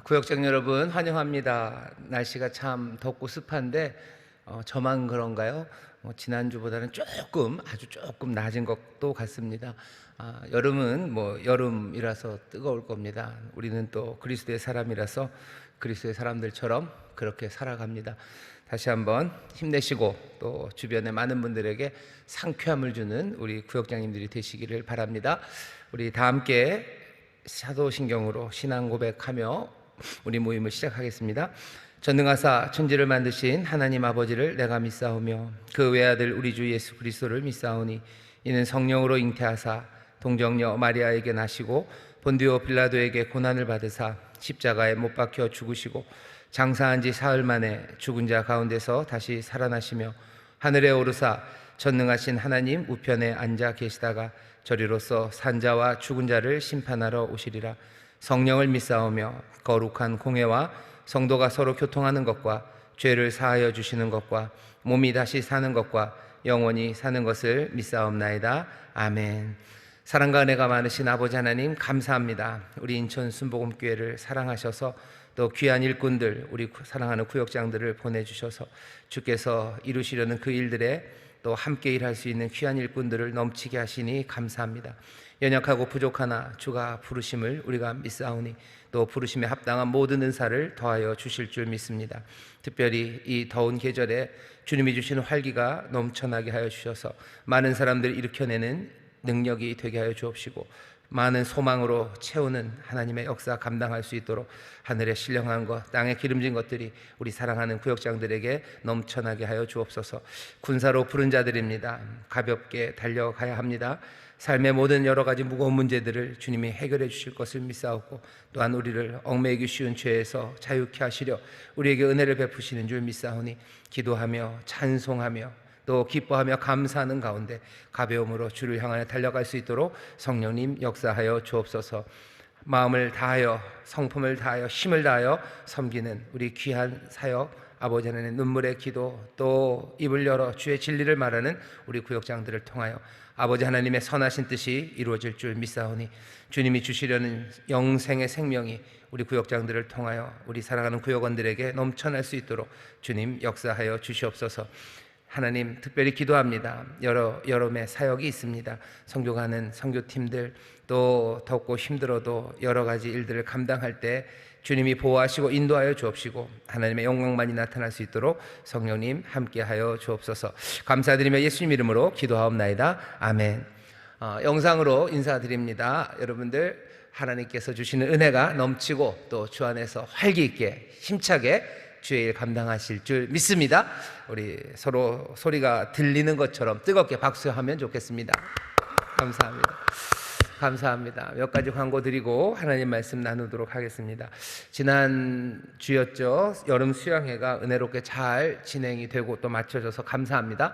구역장 여러분 환영합니다. 날씨가 참 덥고 습한데 저만 그런가요? 지난주보다는 아주 조금 낮은 것도 같습니다. 여름은 여름이라서 뜨거울 겁니다. 우리는 또 그리스도의 사람이라서 그리스도의 사람들처럼 그렇게 살아갑니다. 다시 한번 힘내시고 또 주변의 많은 분들에게 상쾌함을 주는 우리 구역장님들이 되시기를 바랍니다. 우리 다 함께 사도신경으로 신앙 고백하며 우리 모임을 시작하겠습니다. 전능하사 천지를 만드신 하나님 아버지를 내가 믿사오며 그 외아들 우리 주 예수 그리스도를 믿사오니 이는 성령으로 잉태하사 동정녀 마리아에게 나시고 본디오 빌라도에게 고난을 받으사 십자가에 못 박혀 죽으시고 장사한 지 사흘 만에 죽은 자 가운데서 다시 살아나시며 하늘에 오르사 전능하신 하나님 우편에 앉아 계시다가 저리로서 산자와 죽은 자를 심판하러 오시리라. 성령을 믿사오며 거룩한 공회와 성도가 서로 교통하는 것과 죄를 사하여 주시는 것과 몸이 다시 사는 것과 영원히 사는 것을 믿사옵나이다. 아멘. 사랑과 은혜가 많으신 아버지 하나님 감사합니다. 우리 인천 순복음교회를 사랑하셔서 또 귀한 일꾼들 우리 사랑하는 구역장들을 보내주셔서 주께서 이루시려는 그 일들에 또 함께 일할 수 있는 귀한 일꾼들을 넘치게 하시니 감사합니다. 연약하고 부족하나 주가 부르심을 우리가 믿사오니 또 부르심에 합당한 모든 은사를 더하여 주실 줄 믿습니다. 특별히 이 더운 계절에 주님이 주시는 활기가 넘쳐나게 하여 주셔서 많은 사람들을 일으켜내는 능력이 되게 하여 주옵시고 많은 소망으로 채우는 하나님의 역사 감당할 수 있도록 하늘의 신령한 것, 땅에 기름진 것들이 우리 사랑하는 구역장들에게 넘쳐나게 하여 주옵소서. 군사로 부른 자들입니다. 가볍게 달려가야 합니다. 삶의 모든 여러 가지 무거운 문제들을 주님이 해결해 주실 것을 믿사오고 또한 우리를 얽매이기 쉬운 죄에서 자유케 하시려 우리에게 은혜를 베푸시는 줄 믿사오니 기도하며 찬송하며 또 기뻐하며 감사하는 가운데 가벼움으로 주를 향하여 달려갈 수 있도록 성령님 역사하여 주옵소서. 마음을 다하여 성품을 다하여 힘을 다하여 섬기는 우리 귀한 사역 아버지 하나님의 눈물의 기도 또 입을 열어 주의 진리를 말하는 우리 구역장들을 통하여 아버지 하나님의 선하신 뜻이 이루어질 줄 믿사오니 주님이 주시려는 영생의 생명이 우리 구역장들을 통하여 우리 사랑하는 구역원들에게 넘쳐날 수 있도록 주님 역사하여 주시옵소서. 하나님 특별히 기도합니다. 여름에 사역이 있습니다. 선교가는 선교팀들 또 덥고 힘들어도 여러 가지 일들을 감당할 때 주님이 보호하시고 인도하여 주옵시고 하나님의 영광만이 나타날 수 있도록 성령님 함께하여 주옵소서. 감사드리며 예수님 이름으로 기도하옵나이다. 아멘. 영상으로 인사드립니다. 여러분들 하나님께서 주시는 은혜가 넘치고 또 주 안에서 활기 있게 힘차게 주의 일 감당하실 줄 믿습니다. 우리 서로 소리가 들리는 것처럼 뜨겁게 박수하면 좋겠습니다. 감사합니다. 몇 가지 광고 드리고 하나님 말씀 나누도록 하겠습니다. 지난 주였죠. 여름 수양회가 은혜롭게 잘 진행이 되고 또 마쳐져서 감사합니다.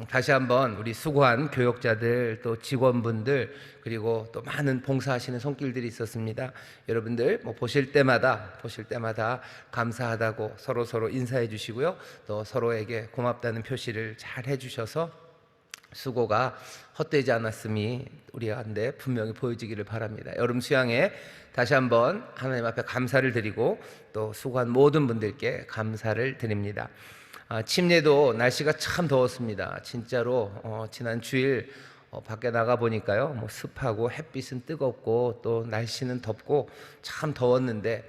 다시 한번 우리 수고한 교역자들 또 직원분들 그리고 또 많은 봉사하시는 손길들이 있었습니다. 여러분들 보실 때마다 감사하다고 서로 인사해 주시고요. 또 서로에게 고맙다는 표시를 잘 해주셔서 수고가 헛되지 않았음이 우리 가운데 분명히 보여지기를 바랍니다. 여름 수양에 다시 한번 하나님 앞에 감사를 드리고 또 수고한 모든 분들께 감사를 드립니다. 침례도 날씨가 참 더웠습니다. 진짜로 지난 주일 밖에 나가 보니까요 습하고 햇빛은 뜨겁고 또 날씨는 덥고 참 더웠는데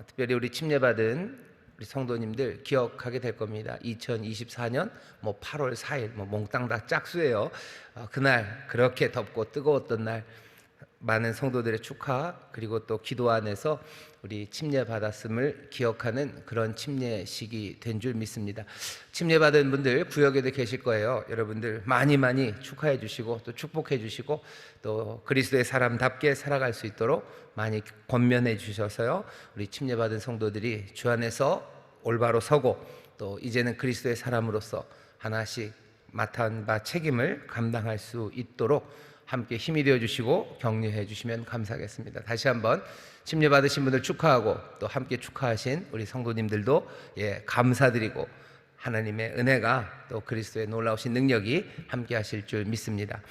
특별히 우리 침례받은 우리 성도님들 기억하게 될 겁니다. 2024년 8월 4일 몽땅 다 짝수예요. 그날 그렇게 덥고 뜨거웠던 날 많은 성도들의 축하 그리고 또 기도 안에서 우리 침례 받았음을 기억하는 그런 침례식이 된 줄 믿습니다. 침례 받은 분들 구역에도 계실 거예요. 여러분들 많이 축하해 주시고 또 축복해 주시고 또 그리스도의 사람답게 살아갈 수 있도록 많이 권면해 주셔서요 우리 침례 받은 성도들이 주 안에서 올바로 서고 또 이제는 그리스도의 사람으로서 하나씩 맡은 바 책임을 감당할 수 있도록 함께 힘이 되어 주시고 격려해 주시면 감사하겠습니다. 다시 한번 침례 받으신 분들 축하하고 또 함께 축하하신 우리 성도님들도 감사드리고 하나님의 은혜가 또 그리스도의 놀라우신 능력이 함께 하실 줄 믿습니다.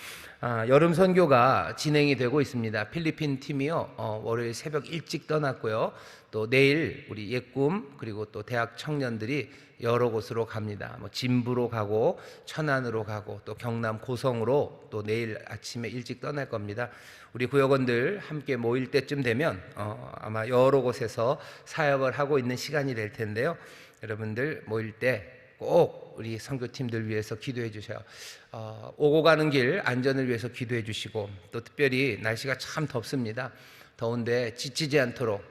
여름 선교가 진행이 되고 있습니다. 필리핀 팀이요, 월요일 새벽 일찍 떠났고요. 또 내일 우리 예꿈 그리고 또 대학 청년들이 여러 곳으로 갑니다. 뭐 진부로 가고 천안으로 가고 또 경남 고성으로 또 내일 아침에 일찍 떠날 겁니다. 우리 구역원들 함께 모일 때쯤 되면 아마 여러 곳에서 사역을 하고 있는 시간이 될 텐데요. 여러분들 모일 때 꼭 우리 선교팀들 위해서 기도해 주셔요. 오고 가는 길 안전을 위해서 기도해 주시고, 또 특별히 날씨가 참 덥습니다. 더운데 지치지 않도록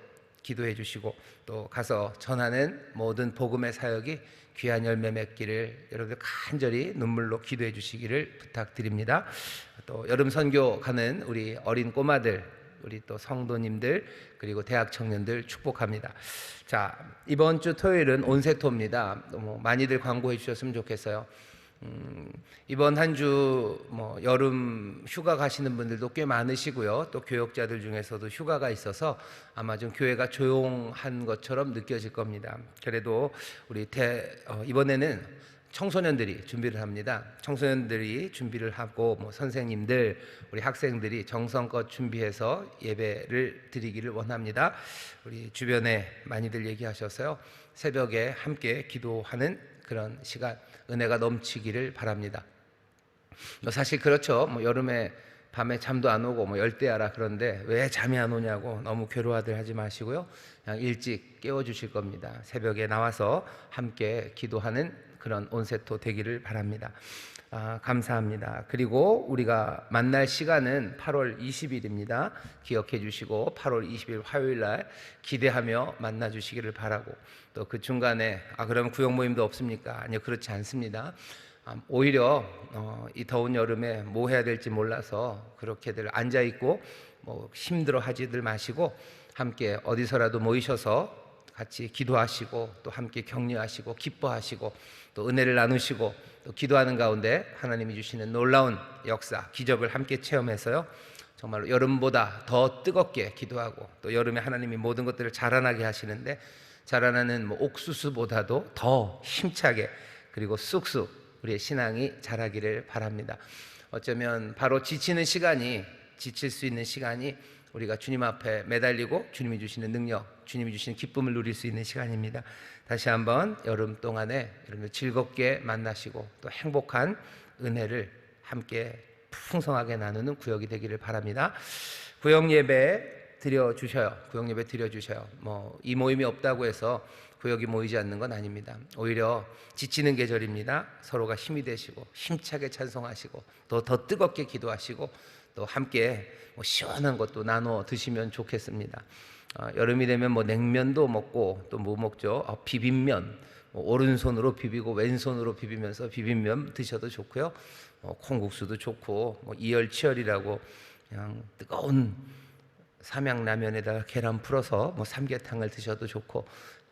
기도해 주시고, 또 가서 전하는 모든 복음의 사역이 귀한 열매 맺기를 여러분들 간절히 눈물로 기도해 주시기를 부탁드립니다. 또 여름 선교 가는 우리 어린 꼬마들, 우리 또 성도님들 그리고 대학 청년들 축복합니다. 자, 이번 주 토요일은 온세토입니다. 많이들 광고해 주셨으면 좋겠어요. 이번 한 주 여름 휴가 가시는 분들도 꽤 많으시고요. 또 교역자들 중에서도 휴가가 있어서 아마 좀 교회가 조용한 것처럼 느껴질 겁니다. 그래도 우리 이번에는 청소년들이 준비를 합니다. 청소년들이 준비를 하고 선생님들, 우리 학생들이 정성껏 준비해서 예배를 드리기를 원합니다. 우리 주변에 많이들 얘기하셔서요, 새벽에 함께 기도하는 그런 시간, 은혜가 넘치기를 바랍니다. 사실 그렇죠. 여름에 밤에 잠도 안 오고 열대야라 그런데 왜 잠이 안 오냐고 너무 괴로워들 하지 마시고요. 그냥 일찍 깨워주실 겁니다. 새벽에 나와서 함께 기도하는 그런 온세토 되기를 바랍니다. 감사합니다. 그리고 우리가 만날 시간은 8월 20일입니다. 기억해 주시고 8월 20일 화요일 날 기대하며 만나 주시기를 바라고, 또 그 중간에 그러면 구역 모임도 없습니까? 아니요, 그렇지 않습니다. 오히려 이 더운 여름에 뭐 해야 될지 몰라서 그렇게들 앉아 있고 힘들어 하지들 마시고, 함께 어디서라도 모이셔서 같이 기도하시고 또 함께 격려하시고 기뻐하시고 또 은혜를 나누시고 또 기도하는 가운데 하나님이 주시는 놀라운 역사, 기적을 함께 체험해서요, 정말로 여름보다 더 뜨겁게 기도하고, 또 여름에 하나님이 모든 것들을 자라나게 하시는데 자라나는 옥수수보다도 더 힘차게 그리고 쑥쑥 우리의 신앙이 자라기를 바랍니다. 어쩌면 바로 지치는 시간이, 지칠 수 있는 시간이 우리가 주님 앞에 매달리고 주님이 주시는 능력, 주님이 주시는 기쁨을 누릴 수 있는 시간입니다. 다시 한번 여름 동안에 여러분들 즐겁게 만나시고 또 행복한 은혜를 함께 풍성하게 나누는 구역이 되기를 바랍니다. 구역 예배 드려주셔요. 구역 예배 드려주셔요. 이 모임이 없다고 해서 구역이 모이지 않는 건 아닙니다. 오히려 지치는 계절입니다. 서로가 힘이 되시고 힘차게 찬송하시고 또 더 뜨겁게 기도하시고 또 함께 시원한 것도 나눠 드시면 좋겠습니다. 여름이 되면 냉면도 먹고 또 뭐 먹죠? 비빔면, 오른손으로 비비고 왼손으로 비비면서 비빔면 드셔도 좋고요. 콩국수도 좋고 이열치열이라고 그냥 뜨거운 삼양라면에다가 계란 풀어서 삼계탕을 드셔도 좋고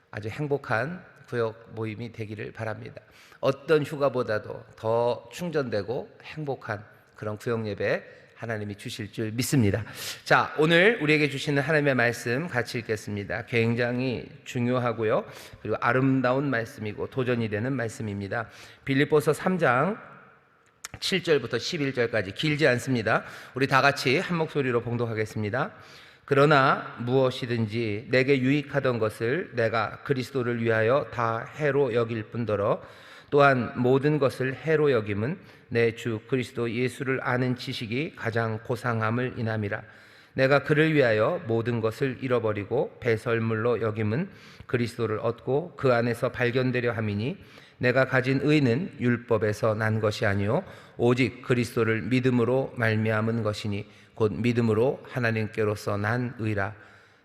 아주 행복한 구역 모임이 되기를 바랍니다. 어떤 휴가보다도 더 충전되고 행복한 그런 구역 예배 하나님이 주실 줄 믿습니다. 자, 오늘 우리에게 주시는 하나님의 말씀 같이 읽겠습니다. 굉장히 중요하고요, 그리고 아름다운 말씀이고 도전이 되는 말씀입니다. 빌립보서 3장 7절부터 11절까지 길지 않습니다. 우리 다 같이 한 목소리로 봉독하겠습니다. 그러나 무엇이든지 내게 유익하던 것을 내가 그리스도를 위하여 다 해로 여길 뿐더러 또한 모든 것을 해로 여김은 내 주 그리스도 예수를 아는 지식이 가장 고상함을 인함이라. 내가 그를 위하여 모든 것을 잃어버리고 배설물로 여김은 그리스도를 얻고 그 안에서 발견되려 함이니 내가 가진 의는 율법에서 난 것이 아니요 오직 그리스도를 믿음으로 말미암은 것이니 곧 믿음으로 하나님께로서 난 의라.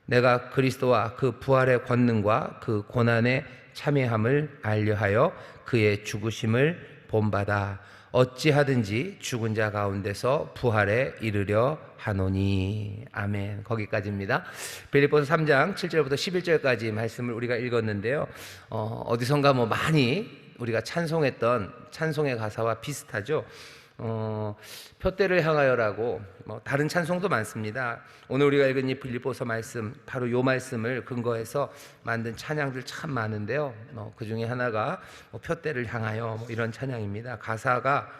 내가 그리스도와 그 부활의 권능과 그 고난의 참여함을 알려하여 그의 죽으심을 본받아 어찌하든지 죽은 자 가운데서 부활에 이르려 하노니. 아멘. 거기까지입니다. 빌립보서 3장 7절부터 11절까지 말씀을 우리가 읽었는데요, 어디선가 많이 우리가 찬송했던 찬송의 가사와 비슷하죠. 표대를 향하여라고 다른 찬송도 많습니다. 오늘 우리가 읽은 이 빌립보서 말씀, 바로 이 말씀을 근거해서 만든 찬양들 참 많은데요, 그 중에 하나가 표대를 향하여 이런 찬양입니다. 가사가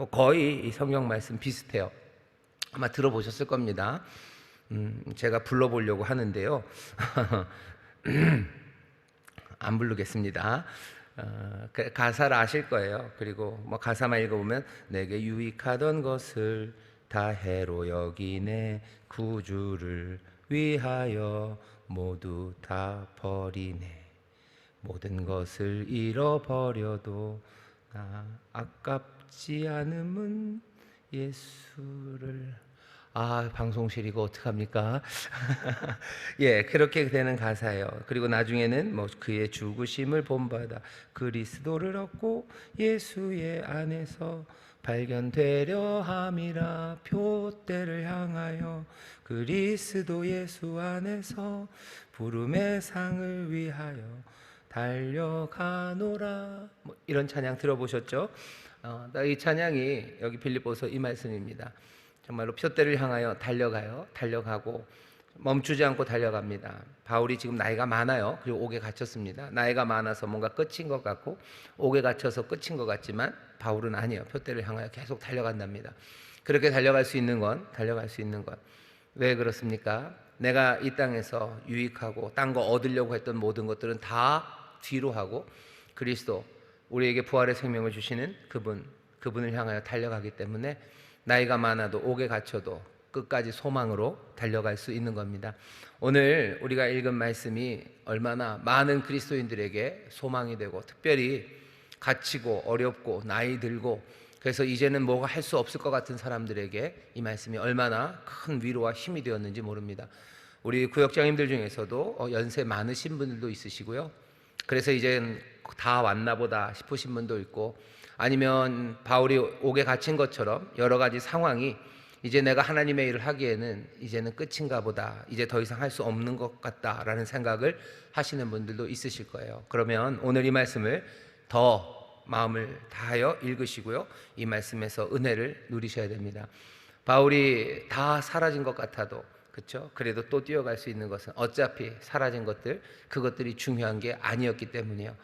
거의 이 성경 말씀 비슷해요. 아마 들어보셨을 겁니다. 제가 불러보려고 하는데요. 안 부르겠습니다. 가사를 아실 거예요. 그리고 뭐 가사만 읽어보면 내게 유익하던 것을 다 해로 여기네 구주를 위하여 모두 다 버리네 모든 것을 잃어버려도 나 아깝지 않음은 예수를 방송실 이거 어떡합니까? 예, 그렇게 되는 가사예요. 그리고 나중에는 뭐 그의 죽으심을 본받아 그리스도를 얻고 예수의 안에서 발견되려 함이라 표대를 향하여 그리스도 예수 안에서 부름의 상을 위하여 달려가노라. 뭐 이런 찬양 들어보셨죠? 이 찬양이 여기 빌립보서 이 말씀입니다. 정말로 표대를 향하여 달려가고 멈추지 않고 달려갑니다. 바울이 지금 나이가 많아요. 그리고 옥에 갇혔습니다. 나이가 많아서 뭔가 끝인 것 같고 옥에 갇혀서 끝인 것 같지만 바울은 아니에요. 표대를 향하여 계속 달려간답니다. 그렇게 달려갈 수 있는 건 왜 그렇습니까? 내가 이 땅에서 유익하고 딴 거 얻으려고 했던 모든 것들은 다 뒤로 하고 그리스도, 우리에게 부활의 생명을 주시는 그분을 향하여 달려가기 때문에 나이가 많아도 옥에 갇혀도 끝까지 소망으로 달려갈 수 있는 겁니다. 오늘 우리가 읽은 말씀이 얼마나 많은 그리스도인들에게 소망이 되고 특별히 갇히고 어렵고 나이 들고 그래서 이제는 뭐가 할 수 없을 것 같은 사람들에게 이 말씀이 얼마나 큰 위로와 힘이 되었는지 모릅니다. 우리 구역장님들 중에서도 연세 많으신 분들도 있으시고요. 그래서 이젠 다 왔나 보다 싶으신 분도 있고 아니면 바울이 옥에 갇힌 것처럼 여러 가지 상황이 이제 내가 하나님의 일을 하기에는 이제는 끝인가 보다, 이제 더 이상 할 수 없는 것 같다라는 생각을 하시는 분들도 있으실 거예요. 그러면 오늘 이 말씀을 더 마음을 다하여 읽으시고요, 이 말씀에서 은혜를 누리셔야 됩니다. 바울이 다 사라진 것 같아도 그렇죠? 그래도 또 뛰어갈 수 있는 것은 어차피 사라진 것들, 그것들이 중요한 게 아니었기 때문이에요.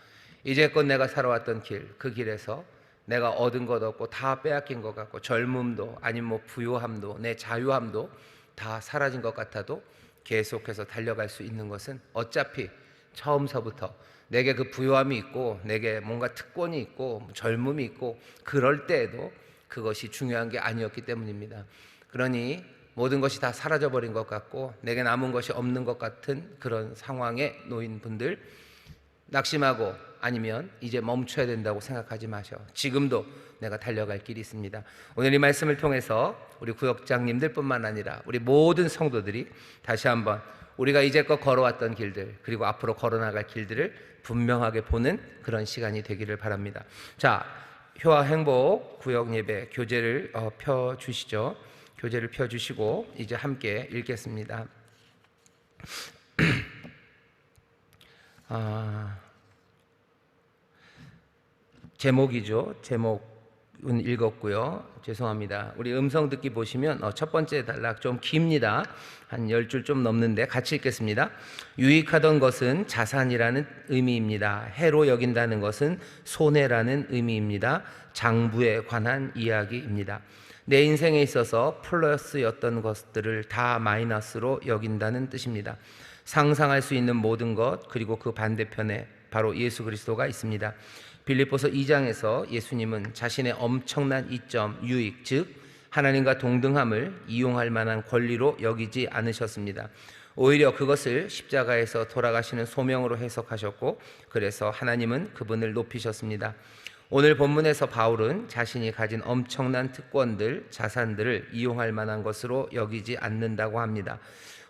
이제껏 내가 살아왔던 길, 그 길에서 내가 얻은 것 없고 다 빼앗긴 것 같고 젊음도 아니면 뭐 부요함도 내 자유함도 다 사라진 것 같아도 계속해서 달려갈 수 있는 것은 어차피 처음서부터 내게 그 부요함이 있고 내게 뭔가 특권이 있고 젊음이 있고 그럴 때에도 그것이 중요한 게 아니었기 때문입니다. 그러니 모든 것이 다 사라져버린 것 같고 내게 남은 것이 없는 것 같은 그런 상황에 놓인 분들, 낙심하고 아니면 이제 멈춰야 된다고 생각하지 마셔. 지금도 내가 달려갈 길이 있습니다. 오늘 이 말씀을 통해서 우리 구역장님들 뿐만 아니라 우리 모든 성도들이 다시 한번 우리가 이제껏 걸어왔던 길들 그리고 앞으로 걸어나갈 길들을 분명하게 보는 그런 시간이 되기를 바랍니다. 자, 효와 행복 구역 예배 교재를 펴주시죠. 교재를 펴주시고 이제 함께 읽겠습니다. 제목이죠. 제목은 읽었고요. 죄송합니다. 우리 음성 듣기 보시면 첫 번째 단락 좀 깁니다. 한 10줄 좀 넘는데 같이 읽겠습니다. 유익하던 것은 자산이라는 의미입니다. 해로 여긴다는 것은 손해라는 의미입니다. 장부에 관한 이야기입니다. 내 인생에 있어서 플러스였던 것들을 다 마이너스로 여긴다는 뜻입니다. 상상할 수 있는 모든 것 그리고 그 반대편에 바로 예수 그리스도가 있습니다. 빌립보서 2장에서 예수님은 자신의 엄청난 이점, 유익, 즉 하나님과 동등함을 이용할 만한 권리로 여기지 않으셨습니다. 오히려 그것을 십자가에서 돌아가시는 소명으로 해석하셨고 그래서 하나님은 그분을 높이셨습니다. 오늘 본문에서 바울은 자신이 가진 엄청난 특권들, 자산들을 이용할 만한 것으로 여기지 않는다고 합니다.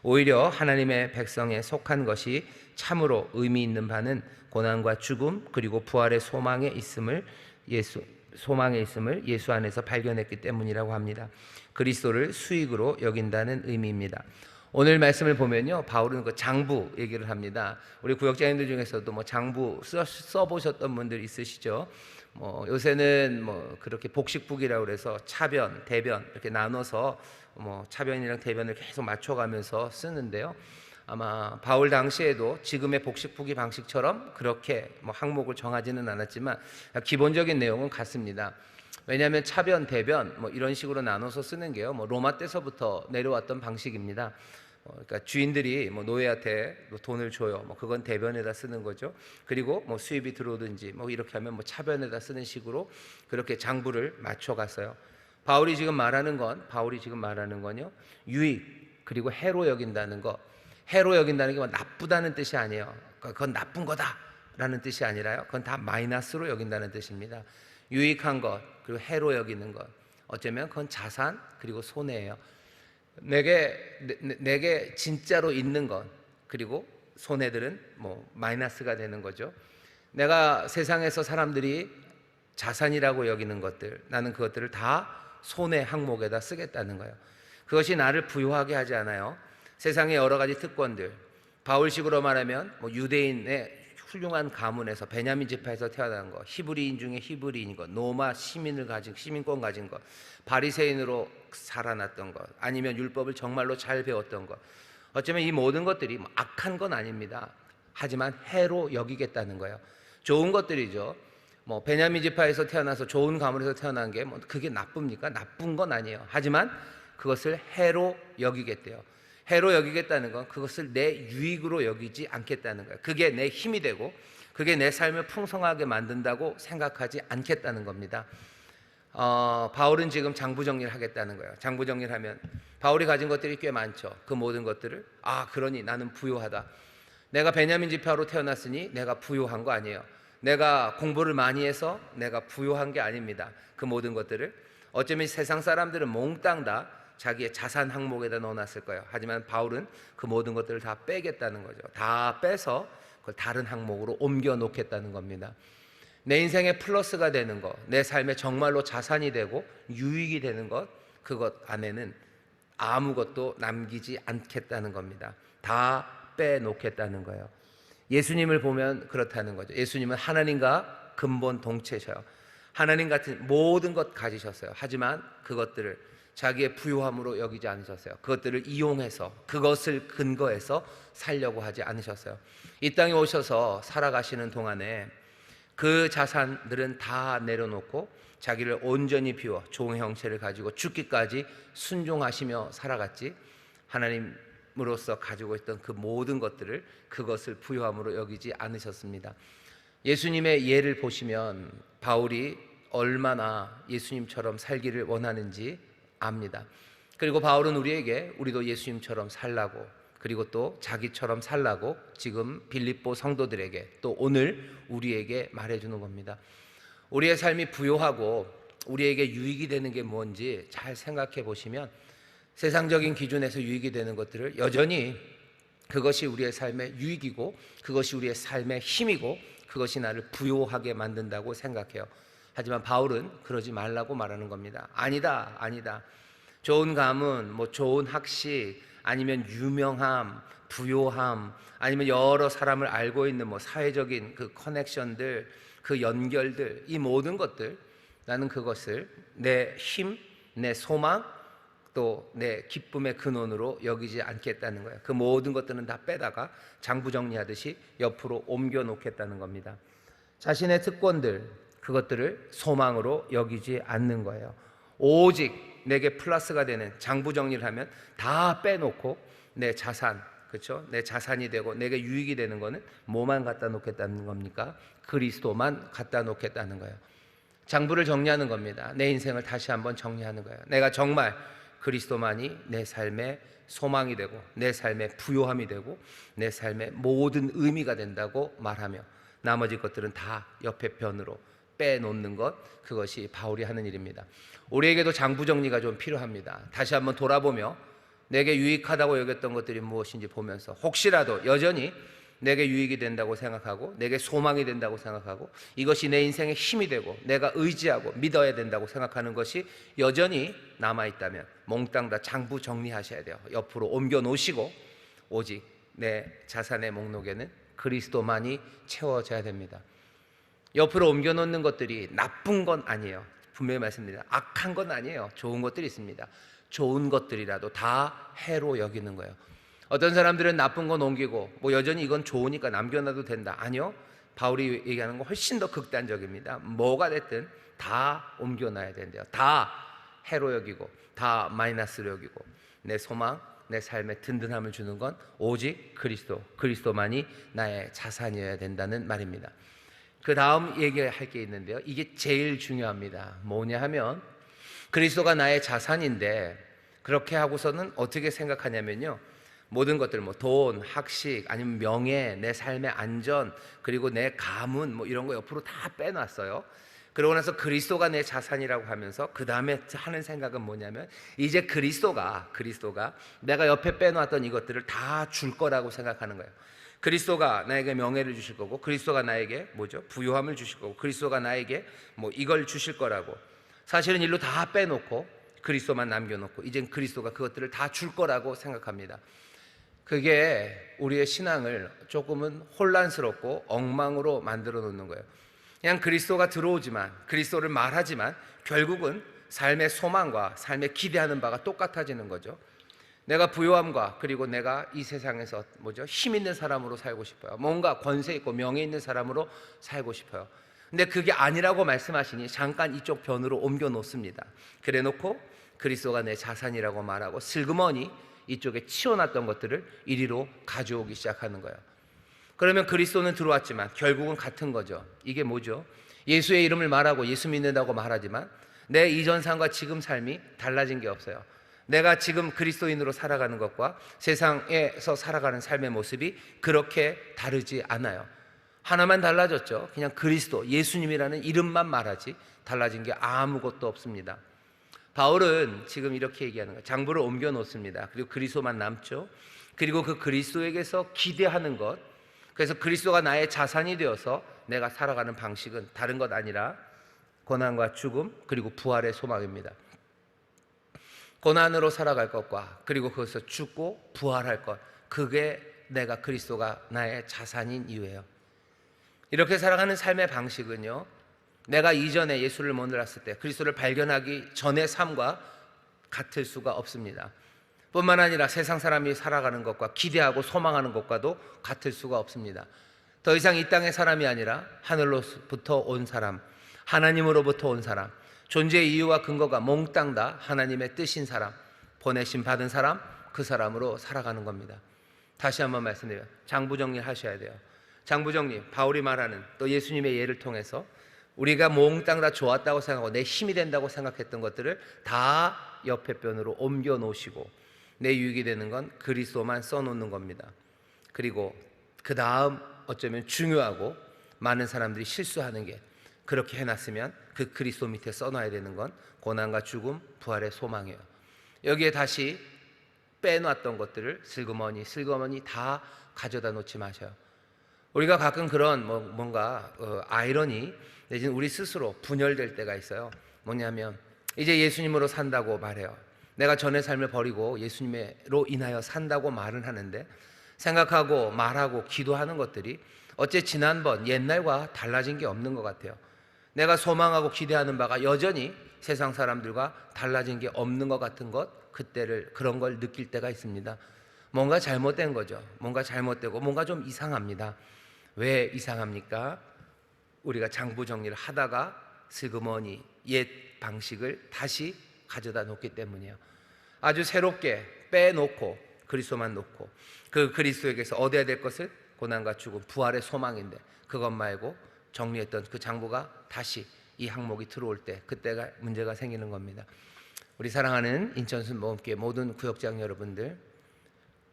오히려 하나님의 백성에 속한 것이 참으로 의미 있는 바는 고난과 죽음 그리고 부활의 소망에 있음을 예수 안에서 발견했기 때문이라고 합니다. 그리스도를 수익으로 여긴다는 의미입니다. 오늘 말씀을 보면요, 바울은 그 장부 얘기를 합니다. 우리 구역장님들 중에서도 뭐 장부 써보셨던 분들 있으시죠? 요새는 그렇게 복식북이라고 그래서 차변, 대변 이렇게 나눠서 차변이랑 대변을 계속 맞춰가면서 쓰는데요. 아마 바울 당시에도 지금의 복식북이 방식처럼 그렇게 항목을 정하지는 않았지만 기본적인 내용은 같습니다. 왜냐하면 차변, 대변 뭐 이런 식으로 나눠서 쓰는 게요. 뭐 로마 때서부터 내려왔던 방식입니다. 그러니까 주인들이 뭐 노예한테 뭐 돈을 줘요. 뭐 그건 대변에다 쓰는 거죠. 그리고 뭐 수입이 들어오든지 뭐 이렇게 하면 뭐 차변에다 쓰는 식으로 그렇게 장부를 맞춰 갔어요. 바울이 지금 말하는 건요. 유익 그리고 해로 여긴다는 거. 해로 여긴다는 게 뭐 나쁘다는 뜻이 아니에요. 그건 나쁜 거다라는 뜻이 아니라요. 그건 다 마이너스로 여긴다는 뜻입니다. 유익한 것 그리고 해로 여기는 것. 어쩌면 그건 자산 그리고 손해예요. 내게 진짜로 있는 것 그리고 손해들은 뭐 마이너스가 되는 거죠. 내가 세상에서 사람들이 자산이라고 여기는 것들, 나는 그것들을 다 손해 항목에다 쓰겠다는 거예요. 그것이 나를 부유하게 하지 않아요. 세상의 여러 가지 특권들, 바울식으로 말하면 뭐 유대인의 훌륭한 가문에서 베냐민 지파에서 태어난 것, 히브리인 중에 히브리인 것, 로마 시민권 가진 것, 바리새인으로 살아났던 것, 아니면 율법을 정말로 잘 배웠던 것. 어쩌면 이 모든 것들이 뭐 악한 건 아닙니다. 하지만 해로 여기겠다는 거예요. 좋은 것들이죠. 뭐 베냐민 지파에서 태어나서 좋은 가문에서 태어난 게 뭐 그게 나쁩니까? 나쁜 건 아니에요. 하지만 그것을 해로 여기겠대요. 해로 여기겠다는 건 그것을 내 유익으로 여기지 않겠다는 거예요. 그게 내 힘이 되고 그게 내 삶을 풍성하게 만든다고 생각하지 않겠다는 겁니다. 바울은 지금 장부 정리를 하겠다는 거예요. 장부 정리를 하면 바울이 가진 것들이 꽤 많죠. 그 모든 것들을 그러니 나는 부유하다. 내가 베냐민 지파로 태어났으니 내가 부유한 거 아니에요. 내가 공부를 많이 해서 내가 부유한 게 아닙니다. 그 모든 것들을 어쩌면 세상 사람들은 몽땅 다 자기의 자산 항목에다 넣어놨을 거예요. 하지만 바울은 그 모든 것들을 다 빼겠다는 거죠. 다 빼서 그걸 다른 항목으로 옮겨 놓겠다는 겁니다. 내 인생의 플러스가 되는 것, 내 삶에 정말로 자산이 되고 유익이 되는 것, 그것 안에는 아무것도 남기지 않겠다는 겁니다. 다 빼놓겠다는 거예요. 예수님을 보면 그렇다는 거죠. 예수님은 하나님과 근본 동체셔요. 하나님 같은 모든 것 가지셨어요. 하지만 그것들을 자기의 부유함으로 여기지 않으셨어요. 그것들을 이용해서 그것을 근거해서 살려고 하지 않으셨어요. 이 땅에 오셔서 살아가시는 동안에 그 자산들은 다 내려놓고 자기를 온전히 비워 종의 형체를 가지고 죽기까지 순종하시며 살아갔지, 하나님으로서 가지고 있던 그 모든 것들을 그것을 부유함으로 여기지 않으셨습니다. 예수님의 예를 보시면 바울이 얼마나 예수님처럼 살기를 원하는지 압니다. 그리고 바울은 우리도 예수님처럼 살라고, 그리고 또 자기처럼 살라고 지금 빌립보 성도들에게 또 오늘 우리에게 말해주는 겁니다. 우리의 삶이 부유하고 우리에게 유익이 되는 게 뭔지 잘 생각해 보시면 세상적인 기준에서 유익이 되는 것들을 여전히 그것이 우리의 삶의 유익이고 그것이 우리의 삶의 힘이고 그것이 나를 부유하게 만든다고 생각해요. 하지만 바울은 그러지 말라고 말하는 겁니다. 아니다. 좋은 가문, 뭐 좋은 학식, 아니면 유명함, 부요함, 아니면 여러 사람을 알고 있는 뭐 사회적인 그 커넥션들, 그 연결들, 이 모든 것들, 나는 그것을 내 힘, 내 소망, 또 내 기쁨의 근원으로 여기지 않겠다는 거예요. 그 모든 것들은 다 빼다가 장부 정리하듯이 옆으로 옮겨 놓겠다는 겁니다. 자신의 특권들, 그것들을 소망으로 여기지 않는 거예요. 오직 내게 플러스가 되는 장부 정리를 하면 다 빼놓고 내 자산, 그렇죠? 내 자산이 되고 내게 유익이 되는 거는 뭐만 갖다 놓겠다는 겁니까? 그리스도만 갖다 놓겠다는 거예요. 장부를 정리하는 겁니다. 내 인생을 다시 한번 정리하는 거예요. 내가 정말 그리스도만이 내 삶의 소망이 되고 내 삶의 부요함이 되고 내 삶의 모든 의미가 된다고 말하며 나머지 것들은 다 옆에 편으로 빼놓는 것, 그것이 바울이 하는 일입니다. 우리에게도 장부 정리가 좀 필요합니다. 다시 한번 돌아보며 내게 유익하다고 여겼던 것들이 무엇인지 보면서 혹시라도 여전히 내게 유익이 된다고 생각하고 내게 소망이 된다고 생각하고 이것이 내 인생의 힘이 되고 내가 의지하고 믿어야 된다고 생각하는 것이 여전히 남아있다면 몽땅 다 장부 정리하셔야 돼요. 옆으로 옮겨 놓으시고 오직 내 자산의 목록에는 그리스도만이 채워져야 됩니다. 옆으로 옮겨 놓는 것들이 나쁜 건 아니에요. 분명히 말씀드립니다. 악한 건 아니에요. 좋은 것들이 있습니다. 좋은 것들이라도 다 해로 여기는 거예요. 어떤 사람들은 나쁜 건 옮기고 뭐 여전히 이건 좋으니까 남겨놔도 된다. 아니요. 바울이 얘기하는 건 훨씬 더 극단적입니다. 뭐가 됐든 다 옮겨놔야 된대요. 다 해로 여기고 다 마이너스로 여기고 내 소망, 내 삶에 든든함을 주는 건 오직 그리스도만이 나의 자산이어야 된다는 말입니다. 그 다음 얘기할 게 있는데요. 이게 제일 중요합니다. 뭐냐 하면 그리스도가 나의 자산인데 그렇게 하고서는 어떻게 생각하냐면요. 모든 것들 돈, 학식, 아니면 명예, 내 삶의 안전, 그리고 내 가문 이런 거 옆으로 다 빼놨어요. 그러고 나서 그리스도가 내 자산이라고 하면서 그 다음에 하는 생각은 뭐냐면 이제 그리스도가 내가 옆에 빼놓았던 이것들을 다 줄 거라고 생각하는 거예요. 그리스도가 나에게 명예를 주실 거고, 그리스도가 나에게 부요함을 주실 거고, 그리스도가 나에게 이걸 주실 거라고. 사실은 일로 다 빼놓고 그리스도만 남겨놓고 이젠 그리스도가 그것들을 다 줄 거라고 생각합니다. 그게 우리의 신앙을 조금은 혼란스럽고 엉망으로 만들어 놓는 거예요. 그냥 그리스도가 들어오지만, 그리스도를 말하지만 결국은 삶의 소망과 삶의 기대하는 바가 똑같아지는 거죠. 내가 부요함과 그리고 내가 이 세상에서 힘 있는 사람으로 살고 싶어요. 뭔가 권세 있고 명예 있는 사람으로 살고 싶어요. 근데 그게 아니라고 말씀하시니 잠깐 이쪽 변으로 옮겨 놓습니다. 그래 놓고 그리스도가 내 자산이라고 말하고 슬그머니 이쪽에 치워놨던 것들을 이리로 가져오기 시작하는 거예요. 그러면 그리스도는 들어왔지만 결국은 같은 거죠. 이게 뭐죠? 예수의 이름을 말하고 예수 믿는다고 말하지만 내 이전 삶과 지금 삶이 달라진 게 없어요. 내가 지금 그리스도인으로 살아가는 것과 세상에서 살아가는 삶의 모습이 그렇게 다르지 않아요. 하나만 달라졌죠. 그냥 그리스도, 예수님이라는 이름만 말하지 달라진 게 아무것도 없습니다. 바울은 지금 이렇게 얘기하는 거예요. 장부를 옮겨 놓습니다. 그리고 그리스도만 남죠. 그리고 그 그리스도에게서 기대하는 것, 그래서 그리스도가 나의 자산이 되어서 내가 살아가는 방식은 다른 것 아니라 고난과 죽음 그리고 부활의 소망입니다. 고난으로 살아갈 것과 그리고 거기서 죽고 부활할 것, 그게 내가 그리스도가 나의 자산인 이유예요. 이렇게 살아가는 삶의 방식은요, 내가 이전에 예수를 못 알았을 때 그리스도를 발견하기 전의 삶과 같을 수가 없습니다. 뿐만 아니라 세상 사람이 살아가는 것과 기대하고 소망하는 것과도 같을 수가 없습니다. 더 이상 이 땅의 사람이 아니라 하늘로부터 온 사람, 하나님으로부터 온 사람, 존재의 이유와 근거가 몽땅 다 하나님의 뜻인 사람, 보내심 받은 사람, 그 사람으로 살아가는 겁니다. 다시 한번 말씀드려요. 장부정리를 하셔야 돼요. 장부정리, 바울이 말하는 또 예수님의 예를 통해서 우리가 몽땅 다 좋았다고 생각하고 내 힘이 된다고 생각했던 것들을 다 옆에 편으로 옮겨 놓으시고 내 유익이 되는 건 그리스도만 써놓는 겁니다. 그리고 그 다음 어쩌면 중요하고 많은 사람들이 실수하는 게, 그렇게 해놨으면 그 그리스도 밑에 써놔야 되는 건 고난과 죽음, 부활의 소망이에요. 여기에 다시 빼놨던 것들을 슬그머니 다 가져다 놓지 마셔요. 우리가 가끔 그런 뭔가 아이러니 내지는 우리 스스로 분열될 때가 있어요. 뭐냐면 이제 예수님으로 산다고 말해요. 내가 전의 삶을 버리고 예수님으로 인하여 산다고 말은 하는데 생각하고 말하고 기도하는 것들이 어째 지난번 옛날과 달라진 게 없는 것 같아요. 내가 소망하고 기대하는 바가 여전히 세상 사람들과 달라진 게 없는 것 같은 것, 그런 걸 느낄 때가 있습니다. 뭔가 잘못된 거죠. 뭔가 잘못되고 뭔가 좀 이상합니다. 왜 이상합니까? 우리가 장부 정리를 하다가 슬그머니 옛 방식을 다시 가져다 놓기 때문이에요. 아주 새롭게 빼놓고 그리스도만 놓고 그 그리스도에게서 얻어야 될 것을 고난과 죽음, 부활의 소망인데 그것 말고 정리했던 그 장부가 다시 이 항목이 들어올 때 그때가 문제가 생기는 겁니다. 우리 사랑하는 인천순 모험교회 모든 구역장 여러분들,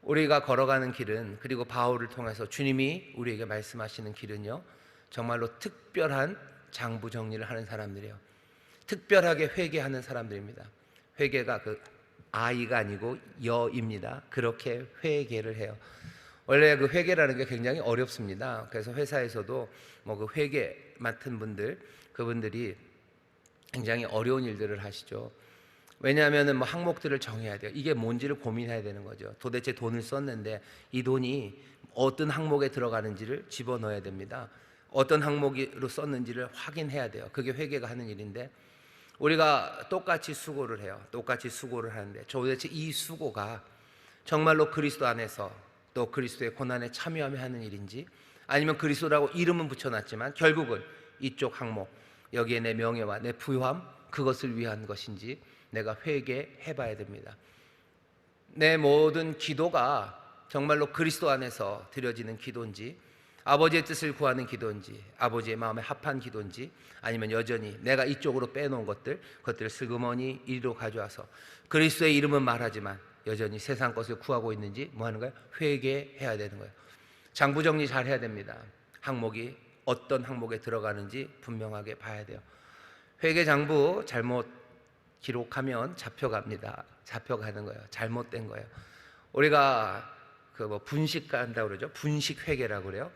우리가 걸어가는 길은, 그리고 바울을 통해서 주님이 우리에게 말씀하시는 길은요, 정말로 특별한 장부 정리를 하는 사람들이에요. 특별하게 회개하는 사람들입니다. 회개가 그 아이가 아니고 여입니다. 그렇게 회개를 해요. 원래 그 회계라는 게 굉장히 어렵습니다. 그래서 회사에서도 그 회계 맡은 분들, 그분들이 굉장히 어려운 일들을 하시죠. 왜냐하면 항목들을 정해야 돼요. 이게 뭔지를 고민해야 되는 거죠. 도대체 돈을 썼는데 이 돈이 어떤 항목에 들어가는지를 집어넣어야 됩니다. 어떤 항목으로 썼는지를 확인해야 돼요. 그게 회계가 하는 일인데, 우리가 똑같이 수고를 해요. 똑같이 수고를 하는데 도대체 이 수고가 정말로 그리스도 안에서 또 그리스도의 고난에 참여하며 하는 일인지, 아니면 그리스도라고 이름은 붙여놨지만 결국은 이쪽 항목, 여기에 내 명예와 내 부유함, 그것을 위한 것인지 내가 회개해 봐야 됩니다. 내 모든 기도가 정말로 그리스도 안에서 드려지는 기도인지, 아버지의 뜻을 구하는 기도인지, 아버지의 마음에 합한 기도인지, 아니면 여전히 내가 이쪽으로 빼놓은 그것들을 슬그머니 이리로 가져와서 그리스도의 이름은 말하지만 여전히 세상 것을 구하고 있는지 뭐 하는 거예요? 회개해야 되는 거예요. 장부 정리 잘 해야 됩니다. 항목이 어떤 항목에 들어가는지 분명하게 봐야 돼요. 회계 장부 잘못 기록하면 잡혀갑니다. 잡혀가는 거예요. 잘못된 거예요. 우리가 분식가 한다고 그러죠. 분식 회계라고 그래요.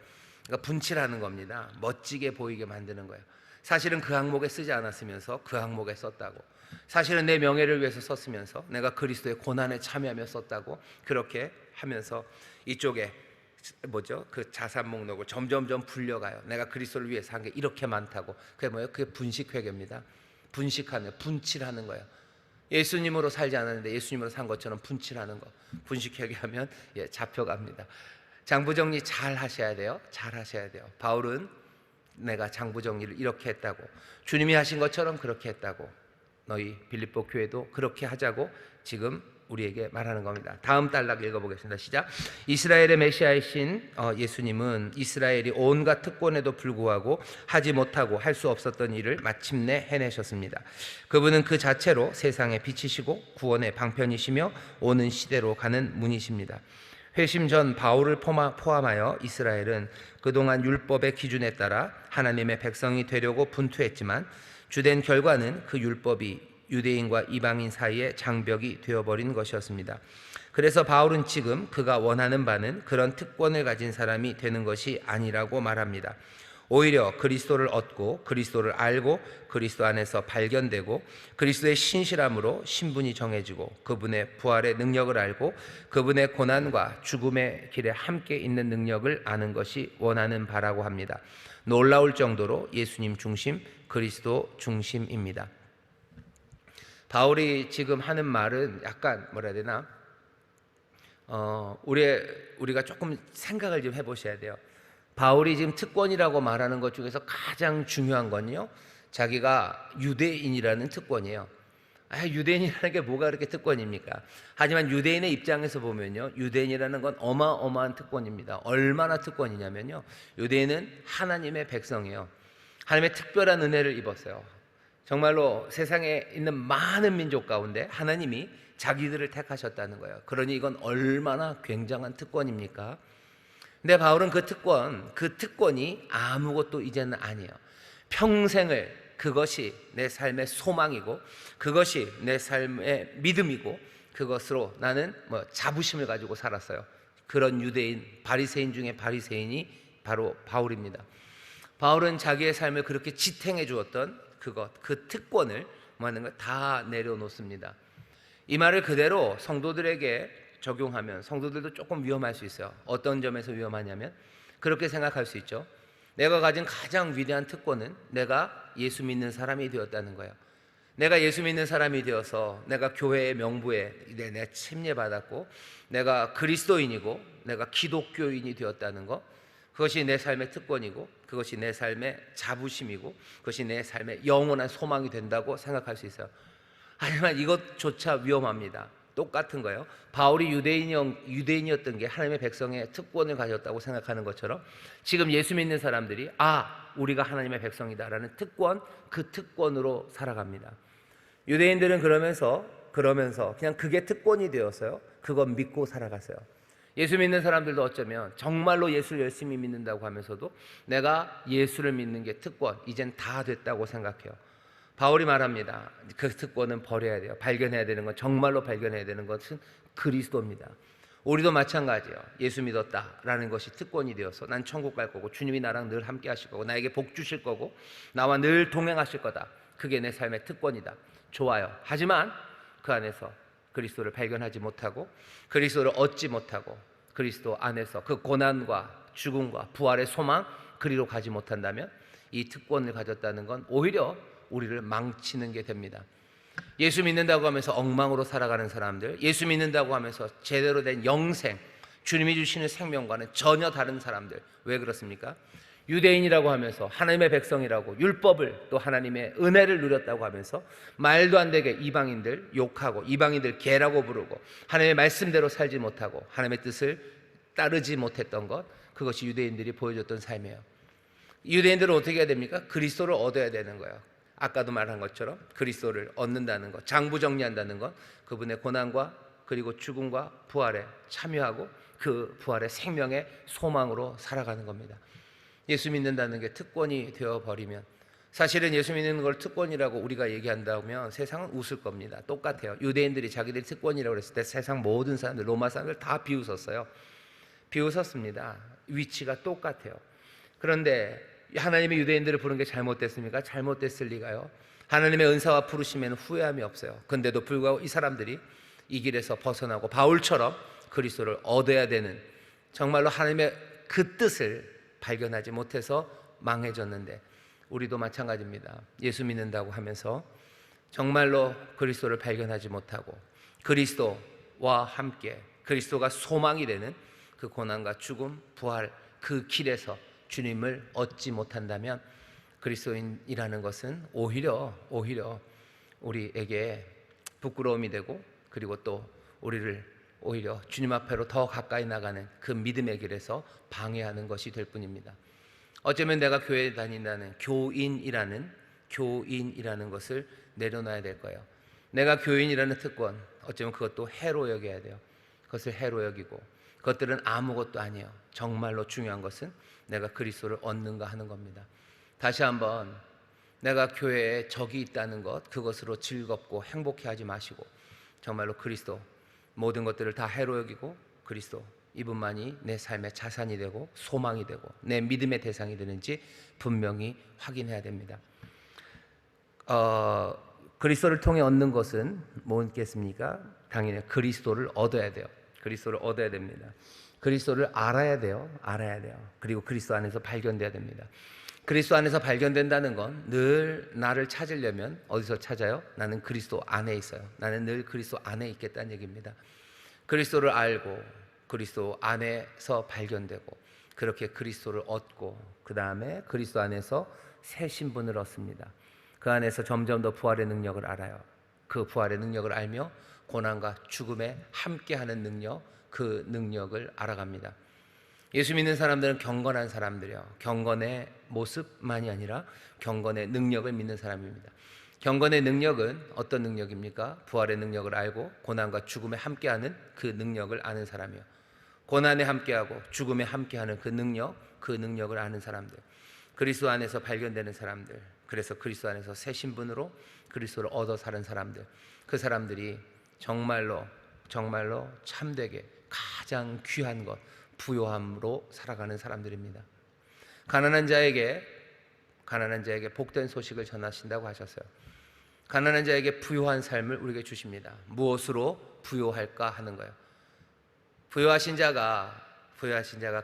그러니까 분칠하는 겁니다. 멋지게 보이게 만드는 거예요. 사실은 그 항목에 쓰지 않았으면서 그 항목에 썼다고, 사실은 내 명예를 위해서 썼으면서 내가 그리스도의 고난에 참여하며 썼다고, 그렇게 하면서 이쪽에 그 자산 목록을 점점점 불려가요. 내가 그리스도를 위해서 한 게 이렇게 많다고. 그게 뭐예요? 그게 분식 회계입니다. 분식하는, 분칠하는 거예요. 예수님으로 살지 않았는데 예수님으로 산 것처럼 분칠하는 거, 분식 회계하면 잡혀갑니다. 장부 정리 잘 하셔야 돼요. 잘 하셔야 돼요. 바울은 내가 장부 정리를 이렇게 했다고, 주님이 하신 것처럼 그렇게 했다고, 너희 빌립보 교회도 그렇게 하자고 지금 우리에게 말하는 겁니다. 다음 단락 읽어보겠습니다. 시작. 이스라엘의 메시아이신 예수님은 이스라엘이 온갖 특권에도 불구하고 하지 못하고 할 수 없었던 일을 마침내 해내셨습니다. 그분은 그 자체로 세상의 빛이시고 구원의 방편이시며 오는 시대로 가는 문이십니다. 회심 전 바울을 포함하여 이스라엘은 그동안 율법의 기준에 따라 하나님의 백성이 되려고 분투했지만 주된 결과는 그 율법이 유대인과 이방인 사이의 장벽이 되어버린 것이었습니다. 그래서 바울은 지금 그가 원하는 바는 그런 특권을 가진 사람이 되는 것이 아니라고 말합니다. 오히려 그리스도를 얻고 그리스도를 알고 그리스도 안에서 발견되고 그리스도의 신실함으로 신분이 정해지고 그분의 부활의 능력을 알고 그분의 고난과 죽음의 길에 함께 있는 능력을 아는 것이 원하는 바라고 합니다. 놀라울 정도로 예수님 중심, 그리스도 중심입니다. 바울이 지금 하는 말은 약간 뭐라 해야 되나, 우리가 조금 생각을 좀 해보셔야 돼요. 바울이 지금 특권이라고 말하는 것 중에서 가장 중요한 건요, 자기가 유대인이라는 특권이에요. 유대인이라는 게 뭐가 그렇게 특권입니까? 하지만 유대인의 입장에서 보면요, 유대인이라는 건 어마어마한 특권입니다. 얼마나 특권이냐면요, 유대인은 하나님의 백성이에요. 하나님의 특별한 은혜를 입었어요. 정말로 세상에 있는 많은 민족 가운데 하나님이 자기들을 택하셨다는 거예요. 그러니 이건 얼마나 굉장한 특권입니까? 근데 바울은 그 특권이 아무것도 이제는 아니에요. 평생을 그것이 내 삶의 소망이고 그것이 내 삶의 믿음이고 그것으로 나는 자부심을 가지고 살았어요. 그런 유대인, 바리새인 중에 바리새인이 바로 바울입니다. 바울은 자기의 삶을 그렇게 지탱해 주었던 그 특권을 하는 걸 다 내려놓습니다. 이 말을 그대로 성도들에게 적용하면 성도들도 조금 위험할 수 있어요. 어떤 점에서 위험하냐면 그렇게 생각할 수 있죠. 내가 가진 가장 위대한 특권은 내가 예수 믿는 사람이 되었다는 거예요. 내가 예수 믿는 사람이 되어서 내가 교회의 명부에 내가 침례받았고 내가 그리스도인이고 내가 기독교인이 되었다는 거, 그것이 내 삶의 특권이고 그것이 내 삶의 자부심이고 그것이 내 삶의 영원한 소망이 된다고 생각할 수 있어요. 하지만 이것조차 위험합니다. 똑같은 거예요. 바울이 유대인이었던 게 하나님의 백성의 특권을 가졌다고 생각하는 것처럼 지금 예수 믿는 사람들이 우리가 하나님의 백성이다라는 특권, 그 특권으로 살아갑니다. 유대인들은 그러면서 그냥 그게 특권이 되었어요. 그건 믿고 살아갔어요. 예수 믿는 사람들도 어쩌면 정말로 예수를 열심히 믿는다고 하면서도 내가 예수를 믿는 게 특권, 이젠 다 됐다고 생각해요. 바울이 말합니다. 그 특권은 버려야 돼요. 발견해야 되는 건, 정말로 발견해야 되는 것은 그리스도입니다. 우리도 마찬가지예요. 예수 믿었다라는 것이 특권이 되어서 난 천국 갈 거고 주님이 나랑 늘 함께 하실 거고 나에게 복 주실 거고 나와 늘 동행하실 거다. 그게 내 삶의 특권이다. 좋아요. 하지만 그 안에서 그리스도를 발견하지 못하고 그리스도를 얻지 못하고 그리스도 안에서 그 고난과 죽음과 부활의 소망, 그리로 가지 못한다면 이 특권을 가졌다는 건 오히려 우리를 망치는 게 됩니다. 예수 믿는다고 하면서 엉망으로 살아가는 사람들, 예수 믿는다고 하면서 제대로 된 영생, 주님이 주시는 생명과는 전혀 다른 사람들, 왜 그렇습니까? 유대인이라고 하면서 하나님의 백성이라고 율법을 또 하나님의 은혜를 누렸다고 하면서 말도 안 되게 이방인들 욕하고 이방인들 개라고 부르고 하나님의 말씀대로 살지 못하고 하나님의 뜻을 따르지 못했던 것, 그것이 유대인들이 보여줬던 삶이에요. 유대인들은 어떻게 해야 됩니까? 그리스도를 얻어야 되는 거예요. 아까도 말한 것처럼 그리스도를 얻는다는 것, 장부정리한다는 것, 그분의 고난과 그리고 죽음과 부활에 참여하고 그 부활의 생명의 소망으로 살아가는 겁니다. 예수 믿는다는 게 특권이 되어버리면, 사실은 예수 믿는 걸 특권이라고 우리가 얘기한다면 세상은 웃을 겁니다. 똑같아요. 유대인들이 자기들이 특권이라고 그랬을 때 세상 모든 사람들, 로마 사람들 다 비웃었어요. 비웃었습니다. 위치가 똑같아요. 그런데 하나님이 유대인들을 부른 게 잘못됐습니까? 잘못됐을 리가요. 하나님의 은사와 부르심에는 후회함이 없어요. 그런데도 불구하고 이 사람들이 이 길에서 벗어나고 바울처럼 그리스도를 얻어야 되는, 정말로 하나님의 그 뜻을 발견하지 못해서 망해졌는데, 우리도 마찬가지입니다. 예수 믿는다고 하면서 정말로 그리스도를 발견하지 못하고 그리스도와 함께 그리스도가 소망이 되는 그 고난과 죽음, 부활, 그 길에서 주님을 얻지 못한다면 그리스도인이라는 것은 오히려 우리에게 부끄러움이 되고, 그리고 또 우리를 오히려 주님 앞으로 더 가까이 나가는 그 믿음의 길에서 방해하는 것이 될 뿐입니다. 어쩌면 내가 교회에 다닌다는 교인이라는 것을 내려놔야 될 거예요. 내가 교인이라는 특권, 어쩌면 그것도 해로 여겨야 돼요. 그것을 해로 여기고, 그것들은 아무것도 아니에요. 정말로 중요한 것은 내가 그리스도를 얻는가 하는 겁니다. 다시 한번, 내가 교회에 적이 있다는 것, 그것으로 즐겁고 행복해하지 마시고 정말로 그리스도, 모든 것들을 다 해로 여기고 그리스도, 이분만이 내 삶의 자산이 되고 소망이 되고 내 믿음의 대상이 되는지 분명히 확인해야 됩니다. 그리스도를 통해 얻는 것은 뭐겠습니까? 당연히 그리스도를 얻어야 돼요. 그리스도를 얻어야 됩니다. 그리스도를 알아야 돼요. 그리고 그리스도 안에서 발견돼야 됩니다. 그리스도 안에서 발견된다는 건 늘 나를 찾으려면 어디서 찾아요? 나는 그리스도 안에 있어요. 나는 늘 그리스도 안에 있겠다는 얘기입니다. 그리스도를 알고 그리스도 안에서 발견되고, 그렇게 그리스도를 얻고, 그 다음에 그리스도 안에서 새 신분을 얻습니다. 그 안에서 점점 더 부활의 능력을 알아요. 그 부활의 능력을 알며 고난과 죽음에 함께하는 능력, 그 능력을 알아갑니다. 예수 믿는 사람들은 경건한 사람들이요, 경건의 모습만이 아니라 경건의 능력을 믿는 사람입니다. 경건의 능력은 어떤 능력입니까? 부활의 능력을 알고 고난과 죽음에 함께하는 그 능력을 아는 사람이요, 고난에 함께하고 죽음에 함께하는 그 능력을 아는 사람들, 그리스도 안에서 발견되는 사람들, 그래서 그리스도 안에서 새 신분으로 그리스도를 얻어 사는 사람들, 그 사람들이 정말로 참되게 가장 귀한 것, 부요함으로 살아가는 사람들입니다. 가난한 자에게 복된 소식을 전하신다고 하셨어요. 가난한 자에게 부요한 삶을 우리에게 주십니다. 무엇으로 부요할까 하는 거예요. 부요하신 자가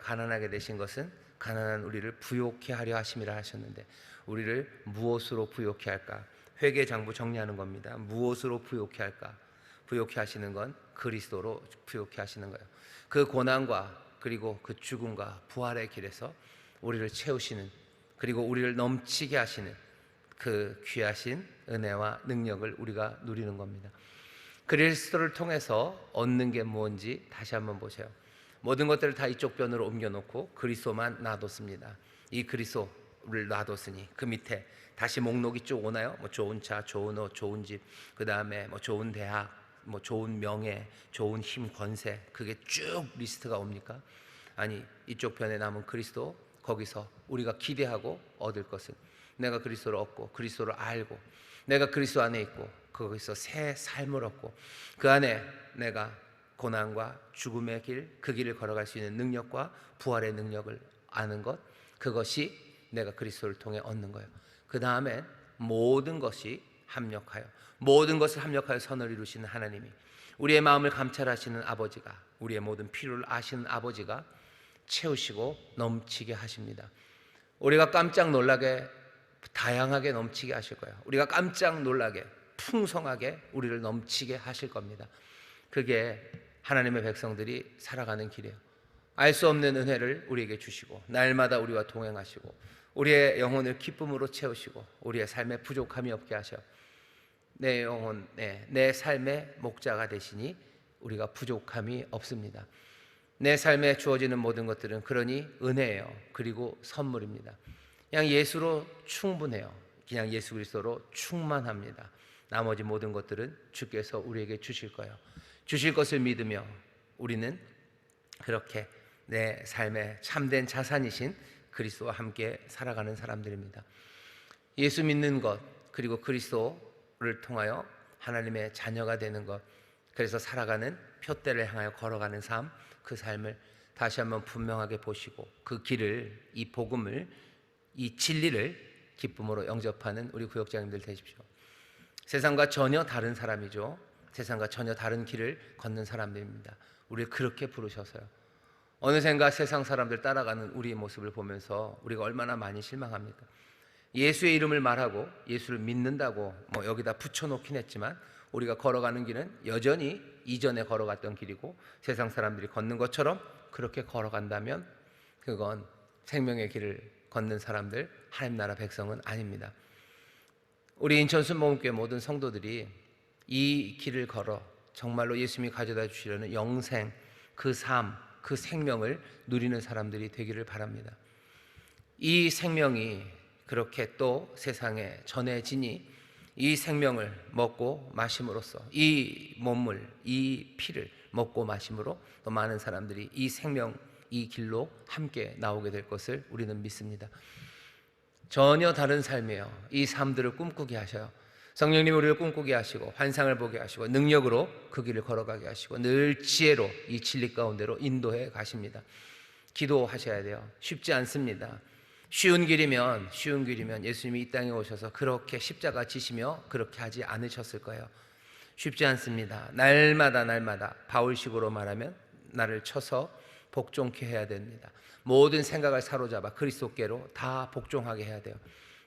가난하게 되신 것은 가난한 우리를 부요케 하려 하심이라 하셨는데, 우리를 무엇으로 부요케 할까? 회개장부 정리하는 겁니다. 무엇으로 부요케 할까? 부요케 하시는 건 그리스도로 부요케 하시는 거예요. 그 고난과 그리고 그 죽음과 부활의 길에서 우리를 채우시는, 그리고 우리를 넘치게 하시는 그 귀하신 은혜와 능력을 우리가 누리는 겁니다. 그리스도를 통해서 얻는 게 뭔지 다시 한번 보세요. 모든 것들을 다 이쪽 변으로 옮겨놓고 그리스도만 놔뒀습니다. 이 그리스도를 놔뒀으니 그 밑에 다시 목록이 쭉 오나요? 뭐 좋은 차, 좋은 옷, 좋은 집, 그 다음에 뭐 좋은 대학, 뭐 좋은 명예, 좋은 힘, 권세, 그게 쭉 리스트가 옵니까? 아니, 이쪽 편에 남은 그리스도, 거기서 우리가 기대하고 얻을 것은 내가 그리스도를 얻고 그리스도를 알고 내가 그리스도 안에 있고 거기서 새 삶을 얻고 그 안에 내가 고난과 죽음의 길, 그 길을 걸어갈 수 있는 능력과 부활의 능력을 아는 것, 그것이 내가 그리스도를 통해 얻는 거예요. 그 다음에 모든 것을 합력하여 선을 이루시는 하나님이, 우리의 마음을 감찰하시는 아버지가, 우리의 모든 필요를 아시는 아버지가 채우시고 넘치게 하십니다. 우리가 깜짝 놀라게 다양하게 넘치게 하실 거예요. 우리가 깜짝 놀라게 풍성하게 우리를 넘치게 하실 겁니다. 그게 하나님의 백성들이 살아가는 길이에요. 알 수 없는 은혜를 우리에게 주시고 날마다 우리와 동행하시고 우리의 영혼을 기쁨으로 채우시고 우리의 삶에 부족함이 없게 하셔 내 영혼, 내 삶의 목자가 되시니 우리가 부족함이 없습니다. 내 삶에 주어지는 모든 것들은 그러니 은혜예요. 그리고 선물입니다. 그냥 예수로 충분해요. 그냥 예수 그리스도로 충만합니다. 나머지 모든 것들은 주께서 우리에게 주실 거예요. 주실 것을 믿으며 우리는 그렇게 내 삶의 참된 자산이신 그리스도와 함께 살아가는 사람들입니다. 예수 믿는 것, 그리고 그리스도를 통하여 하나님의 자녀가 되는 것, 그래서 살아가는 표대를 향하여 걸어가는 삶, 그 삶을 다시 한번 분명하게 보시고 그 길을, 이 복음을, 이 진리를 기쁨으로 영접하는 우리 구역장님들 되십시오. 세상과 전혀 다른 사람이죠. 세상과 전혀 다른 길을 걷는 사람들입니다. 우리를 그렇게 부르셔서요. 어느샌가 세상 사람들 따라가는 우리의 모습을 보면서 우리가 얼마나 많이 실망합니까? 예수의 이름을 말하고 예수를 믿는다고 여기다 붙여놓긴 했지만 우리가 걸어가는 길은 여전히 이전에 걸어갔던 길이고 세상 사람들이 걷는 것처럼 그렇게 걸어간다면 그건 생명의 길을 걷는 사람들, 하나님 나라 백성은 아닙니다. 우리 인천 순복음교회 모든 성도들이 이 길을 걸어 정말로 예수님이 가져다 주시려는 영생, 그 삶, 그 생명을 누리는 사람들이 되기를 바랍니다. 이 생명이 그렇게 또 세상에 전해지니 이 생명을 먹고 마심으로써 이 몸을, 이 피를 먹고 마심으로 또 많은 사람들이 이 생명, 이 길로 함께 나오게 될 것을 우리는 믿습니다. 전혀 다른 삶이에요. 이 삶들을 꿈꾸게 하셔요. 성령님 우리를 꿈꾸게 하시고 환상을 보게 하시고 능력으로 그 길을 걸어가게 하시고 늘 지혜로 이 진리 가운데로 인도해 가십니다. 기도하셔야 돼요. 쉽지 않습니다. 쉬운 길이면 예수님이 이 땅에 오셔서 그렇게 십자가 지시며 그렇게 하지 않으셨을 거예요. 쉽지 않습니다. 날마다 바울식으로 말하면 나를 쳐서 복종케 해야 됩니다. 모든 생각을 사로잡아 그리스도께로 다 복종하게 해야 돼요.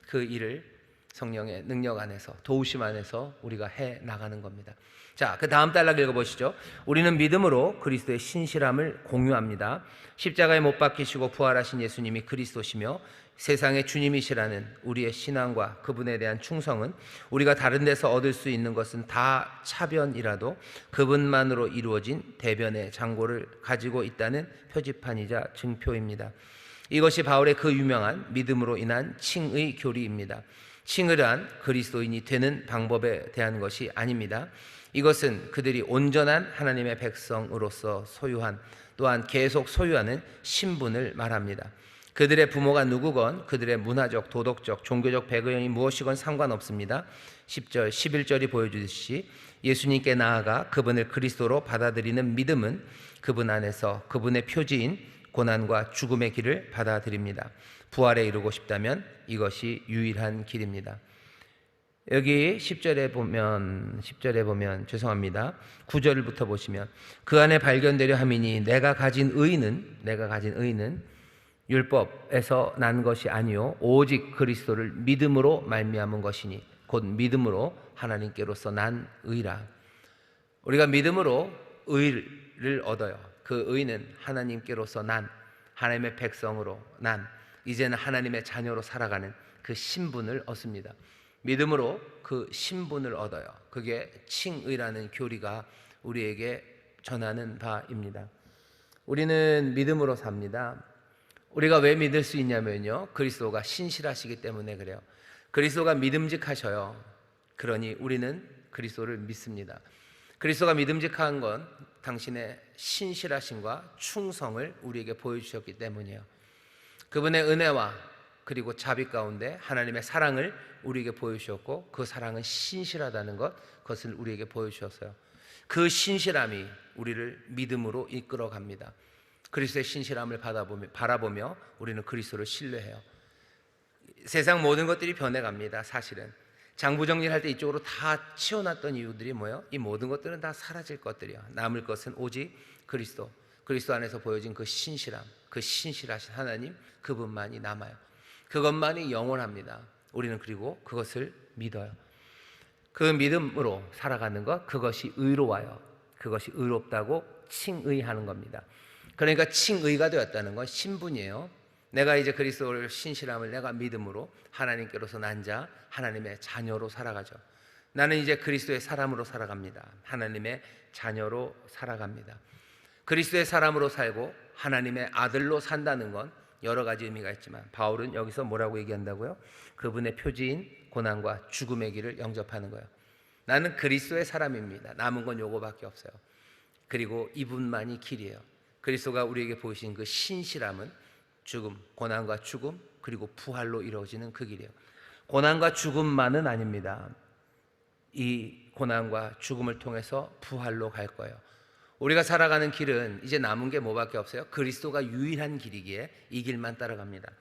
그 일을 성령의 능력 안에서, 도우심 안에서 우리가 해 나가는 겁니다. 자, 그 다음 단락 읽어보시죠. 우리는 믿음으로 그리스도의 신실함을 공유합니다. 십자가에 못 박히시고 부활하신 예수님이 그리스도시며 세상의 주님이시라는 우리의 신앙과 그분에 대한 충성은 우리가 다른 데서 얻을 수 있는 것은 다 차변이라도 그분만으로 이루어진 대변의 장고를 가지고 있다는 표지판이자 증표입니다. 이것이 바울의 그 유명한 믿음으로 인한 칭의 교리입니다. 칭의란 그리스도인이 되는 방법에 대한 것이 아닙니다. 이것은 그들이 온전한 하나님의 백성으로서 소유한, 또한 계속 소유하는 신분을 말합니다. 그들의 부모가 누구건 그들의 문화적, 도덕적, 종교적 배경이 무엇이건 상관없습니다. 10절, 11절이 보여주듯이 예수님께 나아가 그분을 그리스도로 받아들이는 믿음은 그분 안에서 그분의 표지인 고난과 죽음의 길을 받아들입니다. 부활에 이르고 싶다면 이것이 유일한 길입니다. 여기 10절에 보면 죄송합니다. 9절부터 보시면 그 안에 발견되려 함이니 내가 가진 의는 율법에서 난 것이 아니요 오직 그리스도를 믿음으로 말미암은 것이니 곧 믿음으로 하나님께로서 난 의라. 우리가 믿음으로 의를 얻어요. 그 의는 하나님께로서 난, 하나님의 백성으로 난, 이제는 하나님의 자녀로 살아가는 그 신분을 얻습니다. 믿음으로 그 신분을 얻어요. 그게 칭의라는 교리가 우리에게 전하는 바입니다. 우리는 믿음으로 삽니다. 우리가 왜 믿을 수 있냐면요, 그리스도가 신실하시기 때문에 그래요. 그리스도가 믿음직하셔요. 그러니 우리는 그리스도를 믿습니다. 그리스도가 믿음직한 건 당신의 신실하심과 충성을 우리에게 보여주셨기 때문이에요. 그분의 은혜와 그리고 자비 가운데 하나님의 사랑을 우리에게 보여주셨고 그 사랑은 신실하다는 것, 그것을 우리에게 보여주셨어요. 그 신실함이 우리를 믿음으로 이끌어갑니다. 그리스도의 신실함을 바라보며 우리는 그리스도를 신뢰해요. 세상 모든 것들이 변해갑니다. 사실은 장부 정리를 할 때 이쪽으로 다 치워놨던 이유들이 뭐예요? 이 모든 것들은 다 사라질 것들이야. 남을 것은 오직 그리스도 안에서 보여진 그 신실함, 그 신실하신 하나님, 그분만이 남아요. 그것만이 영원합니다. 우리는 그리고 그것을 믿어요. 그 믿음으로 살아가는 것, 그것이 의로워요. 그것이 의롭다고 칭의하는 겁니다. 그러니까 칭의가 되었다는 건 신분이에요. 내가 이제 그리스도를 신실함을 내가 믿음으로 하나님께로서 난 자, 하나님의 자녀로 살아가죠. 나는 이제 그리스도의 사람으로 살아갑니다. 하나님의 자녀로 살아갑니다. 그리스도의 사람으로 살고 하나님의 아들로 산다는 건 여러 가지 의미가 있지만 바울은 여기서 뭐라고 얘기한다고요? 그분의 표지인 고난과 죽음의 길을 영접하는 거예요. 나는 그리스도의 사람입니다. 남은 건 요거밖에 없어요. 그리고 이분만이 길이에요. 그리스도가 우리에게 보이신 그 신실함은 죽음, 고난과 죽음, 그리고 부활로 이루어지는 그 길이에요. 고난과 죽음만은 아닙니다. 이 고난과 죽음을 통해서 부활로 갈 거예요. 우리가 살아가는 길은 이제 남은 게 뭐밖에 없어요? 그리스도가 유일한 길이기에 이 길만 따라갑니다.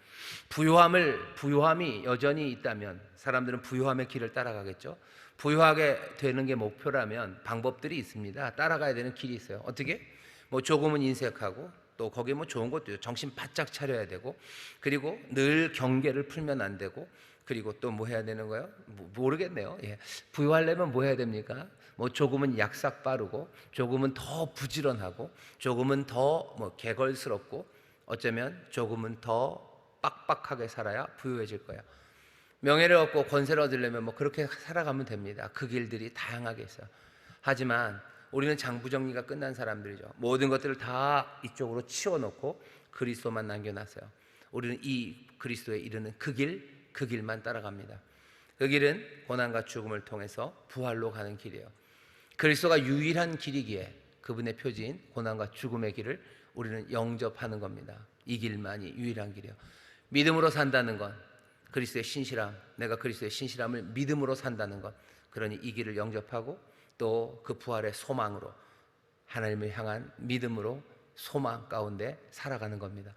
부요함이 여전히 있다면 사람들은 부요함의 길을 따라가겠죠. 부요하게 되는 게 목표라면 방법들이 있습니다. 따라가야 되는 길이 있어요. 어떻게? 뭐 조금은 인색하고 또 거기에 뭐 좋은 것도 있어요. 정신 바짝 차려야 되고, 그리고 늘 경계를 풀면 안 되고, 그리고 또 뭐 해야 되는 거예요? 모르겠네요. 예. 부유하려면 뭐 해야 됩니까? 뭐 조금은 약삭 빠르고, 조금은 더 부지런하고, 조금은 더 뭐 개걸스럽고, 어쩌면 조금은 더 빡빡하게 살아야 부유해질 거예요. 명예를 얻고 권세를 얻으려면 뭐 그렇게 살아가면 됩니다. 그 길들이 다양하게 있어요. 하지만 우리는 장부정리가 끝난 사람들이죠. 모든 것들을 다 이쪽으로 치워놓고 그리스도만 남겨놨어요. 우리는 이 그리스도에 이르는 그 길만 따라갑니다. 그 길은 고난과 죽음을 통해서 부활로 가는 길이에요. 그리스도가 유일한 길이기에 그분의 표지인 고난과 죽음의 길을 우리는 영접하는 겁니다. 이 길만이 유일한 길이에요. 믿음으로 산다는 건 그리스도의 신실함, 내가 그리스도의 신실함을 믿음으로 산다는 것, 그러니 이 길을 영접하고 또 그 부활의 소망으로 하나님을 향한 믿음으로 소망 가운데 살아가는 겁니다.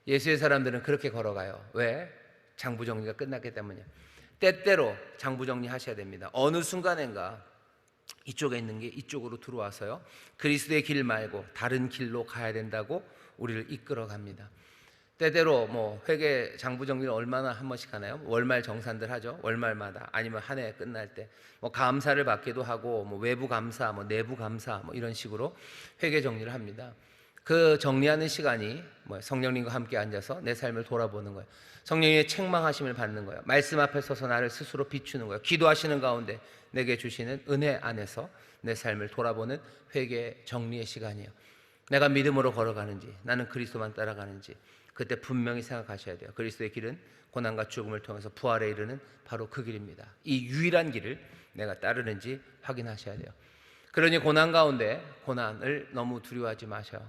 예수의 사람들은 그렇게 걸어가요. 왜? 장부정리가 끝났기 때문이에요. 때때로 장부정리 하셔야 됩니다. 어느 순간인가 이쪽에 있는 게 이쪽으로 들어와서요, 그리스도의 길 말고 다른 길로 가야 된다고 우리를 이끌어 갑니다. 때때로 뭐 회계 장부 정리를 얼마나 한 번씩 하나요? 월말 정산들 하죠. 월말마다, 아니면 한 해 끝날 때 뭐 감사를 받기도 하고, 뭐 외부 감사, 뭐 내부 감사, 뭐 이런 식으로 회계 정리를 합니다. 그 정리하는 시간이 뭐 성령님과 함께 앉아서 내 삶을 돌아보는 거예요. 성령님의 책망하심을 받는 거예요. 말씀 앞에 서서 나를 스스로 비추는 거예요. 기도하시는 가운데 내게 주시는 은혜 안에서 내 삶을 돌아보는 회개 정리의 시간이에요. 내가 믿음으로 걸어가는지, 나는 그리스도만 따라가는지, 그때 분명히 생각하셔야 돼요. 그리스도의 길은 고난과 죽음을 통해서 부활에 이르는 바로 그 길입니다. 이 유일한 길을 내가 따르는지 확인하셔야 돼요. 그러니 고난 가운데 고난을 너무 두려워하지 마셔.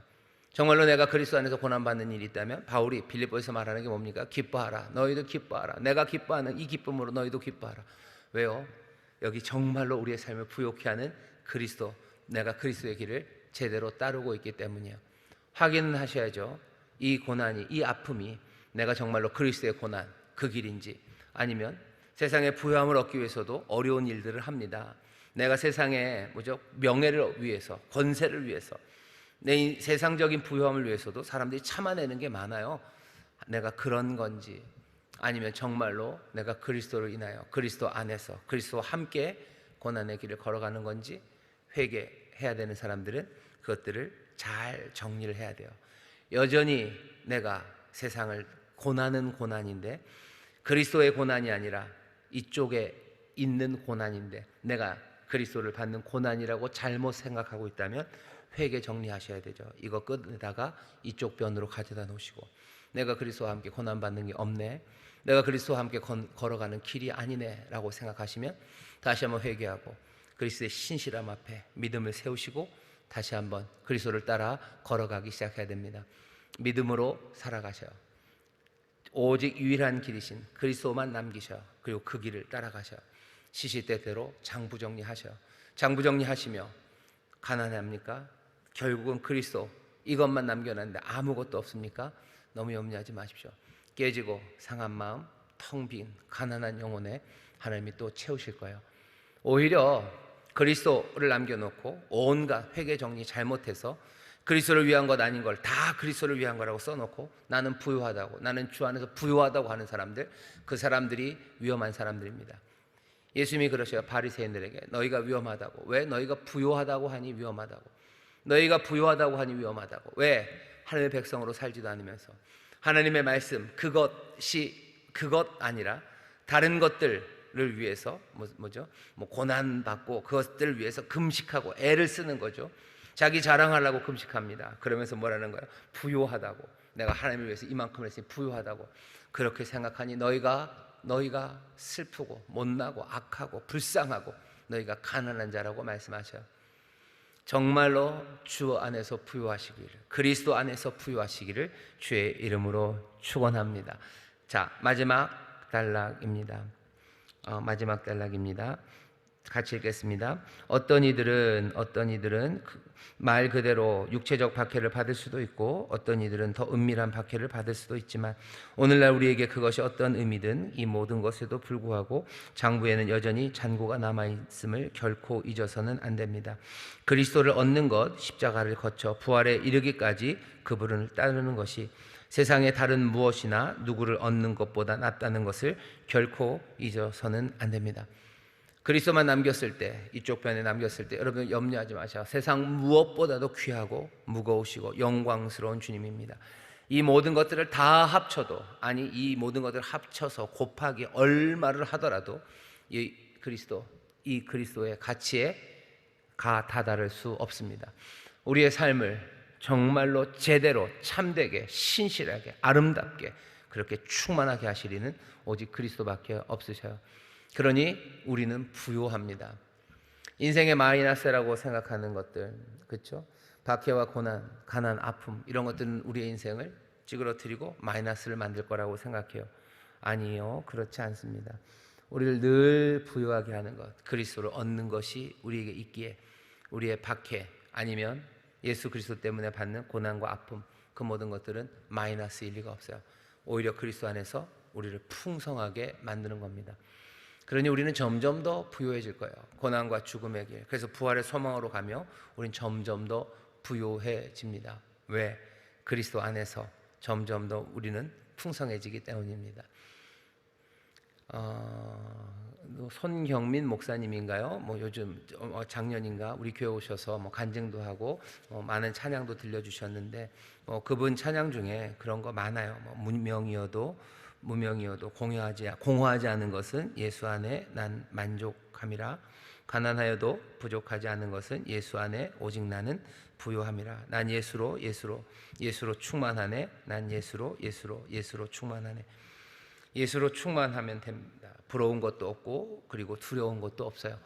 정말로 내가 그리스도 안에서 고난받는 일이 있다면 바울이 빌립보에서 말하는 게 뭡니까? 기뻐하라. 너희도 기뻐하라. 내가 기뻐하는 이 기쁨으로 너희도 기뻐하라. 왜요? 여기 정말로 우리의 삶을 부욕케 하는 그리스도, 내가 그리스도의 길을 제대로 따르고 있기 때문이에요. 확인은 하셔야죠. 이 고난이, 이 아픔이 내가 정말로 그리스도의 고난, 그 길인지, 아니면 세상의 부요함을 얻기 위해서도 어려운 일들을 합니다. 내가 세상의 명예를 위해서, 권세를 위해서, 내 세상적인 부요함을 위해서도 사람들이 참아내는 게 많아요. 내가 그런 건지, 아니면 정말로 내가 그리스도를 인하여 그리스도 안에서 그리스도와 함께 고난의 길을 걸어가는 건지 회개해야 되는 사람들은 그것들을 잘 정리를 해야 돼요. 여전히 내가 세상을 고난은 고난인데 그리스도의 고난이 아니라 이쪽에 있는 고난인데 내가 그리스도를 받는 고난이라고 잘못 생각하고 있다면 회개 정리하셔야 되죠. 이거 끝내다가 이쪽 변으로 가져다 놓으시고, 내가 그리스도와 함께 고난받는 게 없네, 내가 그리스도와 함께 걸어가는 길이 아니네 라고 생각하시면 다시 한번 회개하고 그리스도의 신실함 앞에 믿음을 세우시고 다시 한번 그리스도를 따라 걸어가기 시작해야 됩니다. 믿음으로 살아가셔요. 오직 유일한 길이신 그리스도만 남기셔. 그리고 그 길을 따라가셔. 시시때때로 장부정리하셔. 장부정리하시며 가난합니까? 결국은 그리스도 이것만 남겨놨는데 아무것도 없습니까? 너무 염려하지 마십시오. 깨지고 상한 마음, 텅 빈 가난한 영혼에 하나님이 또 채우실 거예요. 오히려 그리스도를 남겨놓고 온갖 회개 정리 잘못해서 그리스도를 위한 것 아닌 걸 다 그리스도를 위한 거라고 써놓고 나는 부유하다고, 나는 주 안에서 부유하다고 하는 사람들, 그 사람들이 위험한 사람들입니다. 예수님이 그러셔요. 바리새인들에게 너희가 위험하다고. 왜? 너희가 부유하다고 하니 위험하다고. 너희가 부유하다고 하니 위험하다고. 왜? 하나님의 백성으로 살지도 않으면서 하나님의 말씀 그것이 그것 아니라 다른 것들을 위해서 고난 받고 그것들을 위해서 금식하고 애를 쓰는 거죠. 자기 자랑하려고 금식합니다. 그러면서 뭐라는 거예요? 부요하다고. 내가 하나님을 위해서 이만큼 했으니 부요하다고. 그렇게 생각하니 너희가 슬프고 못나고 악하고 불쌍하고 너희가 가난한 자라고 말씀하셔요. 정말로 주 안에서 부요하시기를, 그리스도 안에서 부요하시기를 주의 이름으로 축원합니다. 자, 마지막 단락입니다. 마지막 단락입니다. 같이 읽겠습니다. 어떤 이들은 말 그대로 육체적 박해를 받을 수도 있고 어떤 이들은 더 은밀한 박해를 받을 수도 있지만 오늘날 우리에게 그것이 어떤 의미든 이 모든 것에도 불구하고 장부에는 여전히 잔고가 남아있음을 결코 잊어서는 안 됩니다. 그리스도를 얻는 것, 십자가를 거쳐 부활에 이르기까지 그분을 따르는 것이 세상의 다른 무엇이나 누구를 얻는 것보다 낫다는 것을 결코 잊어서는 안 됩니다. 그리스도만 남겼을 때, 이쪽 편에 남겼을 때 여러분 염려하지 마셔. 세상 무엇보다도 귀하고 무거우시고 영광스러운 주님입니다. 이 모든 것들을 다 합쳐도, 아니 이 모든 것들을 합쳐서 곱하기 얼마를 하더라도 이 그리스도의 가치에 다다를 수 없습니다. 우리의 삶을 정말로 제대로 참되게 신실하게 아름답게 그렇게 충만하게 하시리는 오직 그리스도밖에 없으셔요. 그러니 우리는 부요합니다. 인생의 마이너스라고 생각하는 것들, 그렇죠? 박해와 고난, 가난, 아픔 이런 것들은 우리의 인생을 찌그러뜨리고 마이너스를 만들 거라고 생각해요. 아니요, 그렇지 않습니다. 우리를 늘 부요하게 하는 것, 그리스도를 얻는 것이 우리에게 있기에 우리의 박해 아니면 예수 그리스도 때문에 받는 고난과 아픔, 그 모든 것들은 마이너스일 리가 없어요. 오히려 그리스도 안에서 우리를 풍성하게 만드는 겁니다. 그러니 우리는 점점 더 부요해질 거예요. 고난과 죽음의 길. 그래서 부활의 소망으로 가며 우리는 점점 더 부요해집니다. 왜? 그리스도 안에서 점점 더 우리는 풍성해지기 때문입니다. 손경민 목사님인가요? 요즘 작년인가 우리 교회 오셔서 간증도 하고 많은 찬양도 들려주셨는데 그분 찬양 중에 그런 거 많아요. 무명이어도 공허하지 않은 것은 예수 안에 난 만족함이라. 가난하여도 부족하지 않은 것은 예수 안에 오직 나는 부요함이라. 난 예수로 충만하네. 난 예수로 충만하네. 예수로 충만하면 됩니다. 부러운 것도 없고 그리고 두려운 것도 없어요.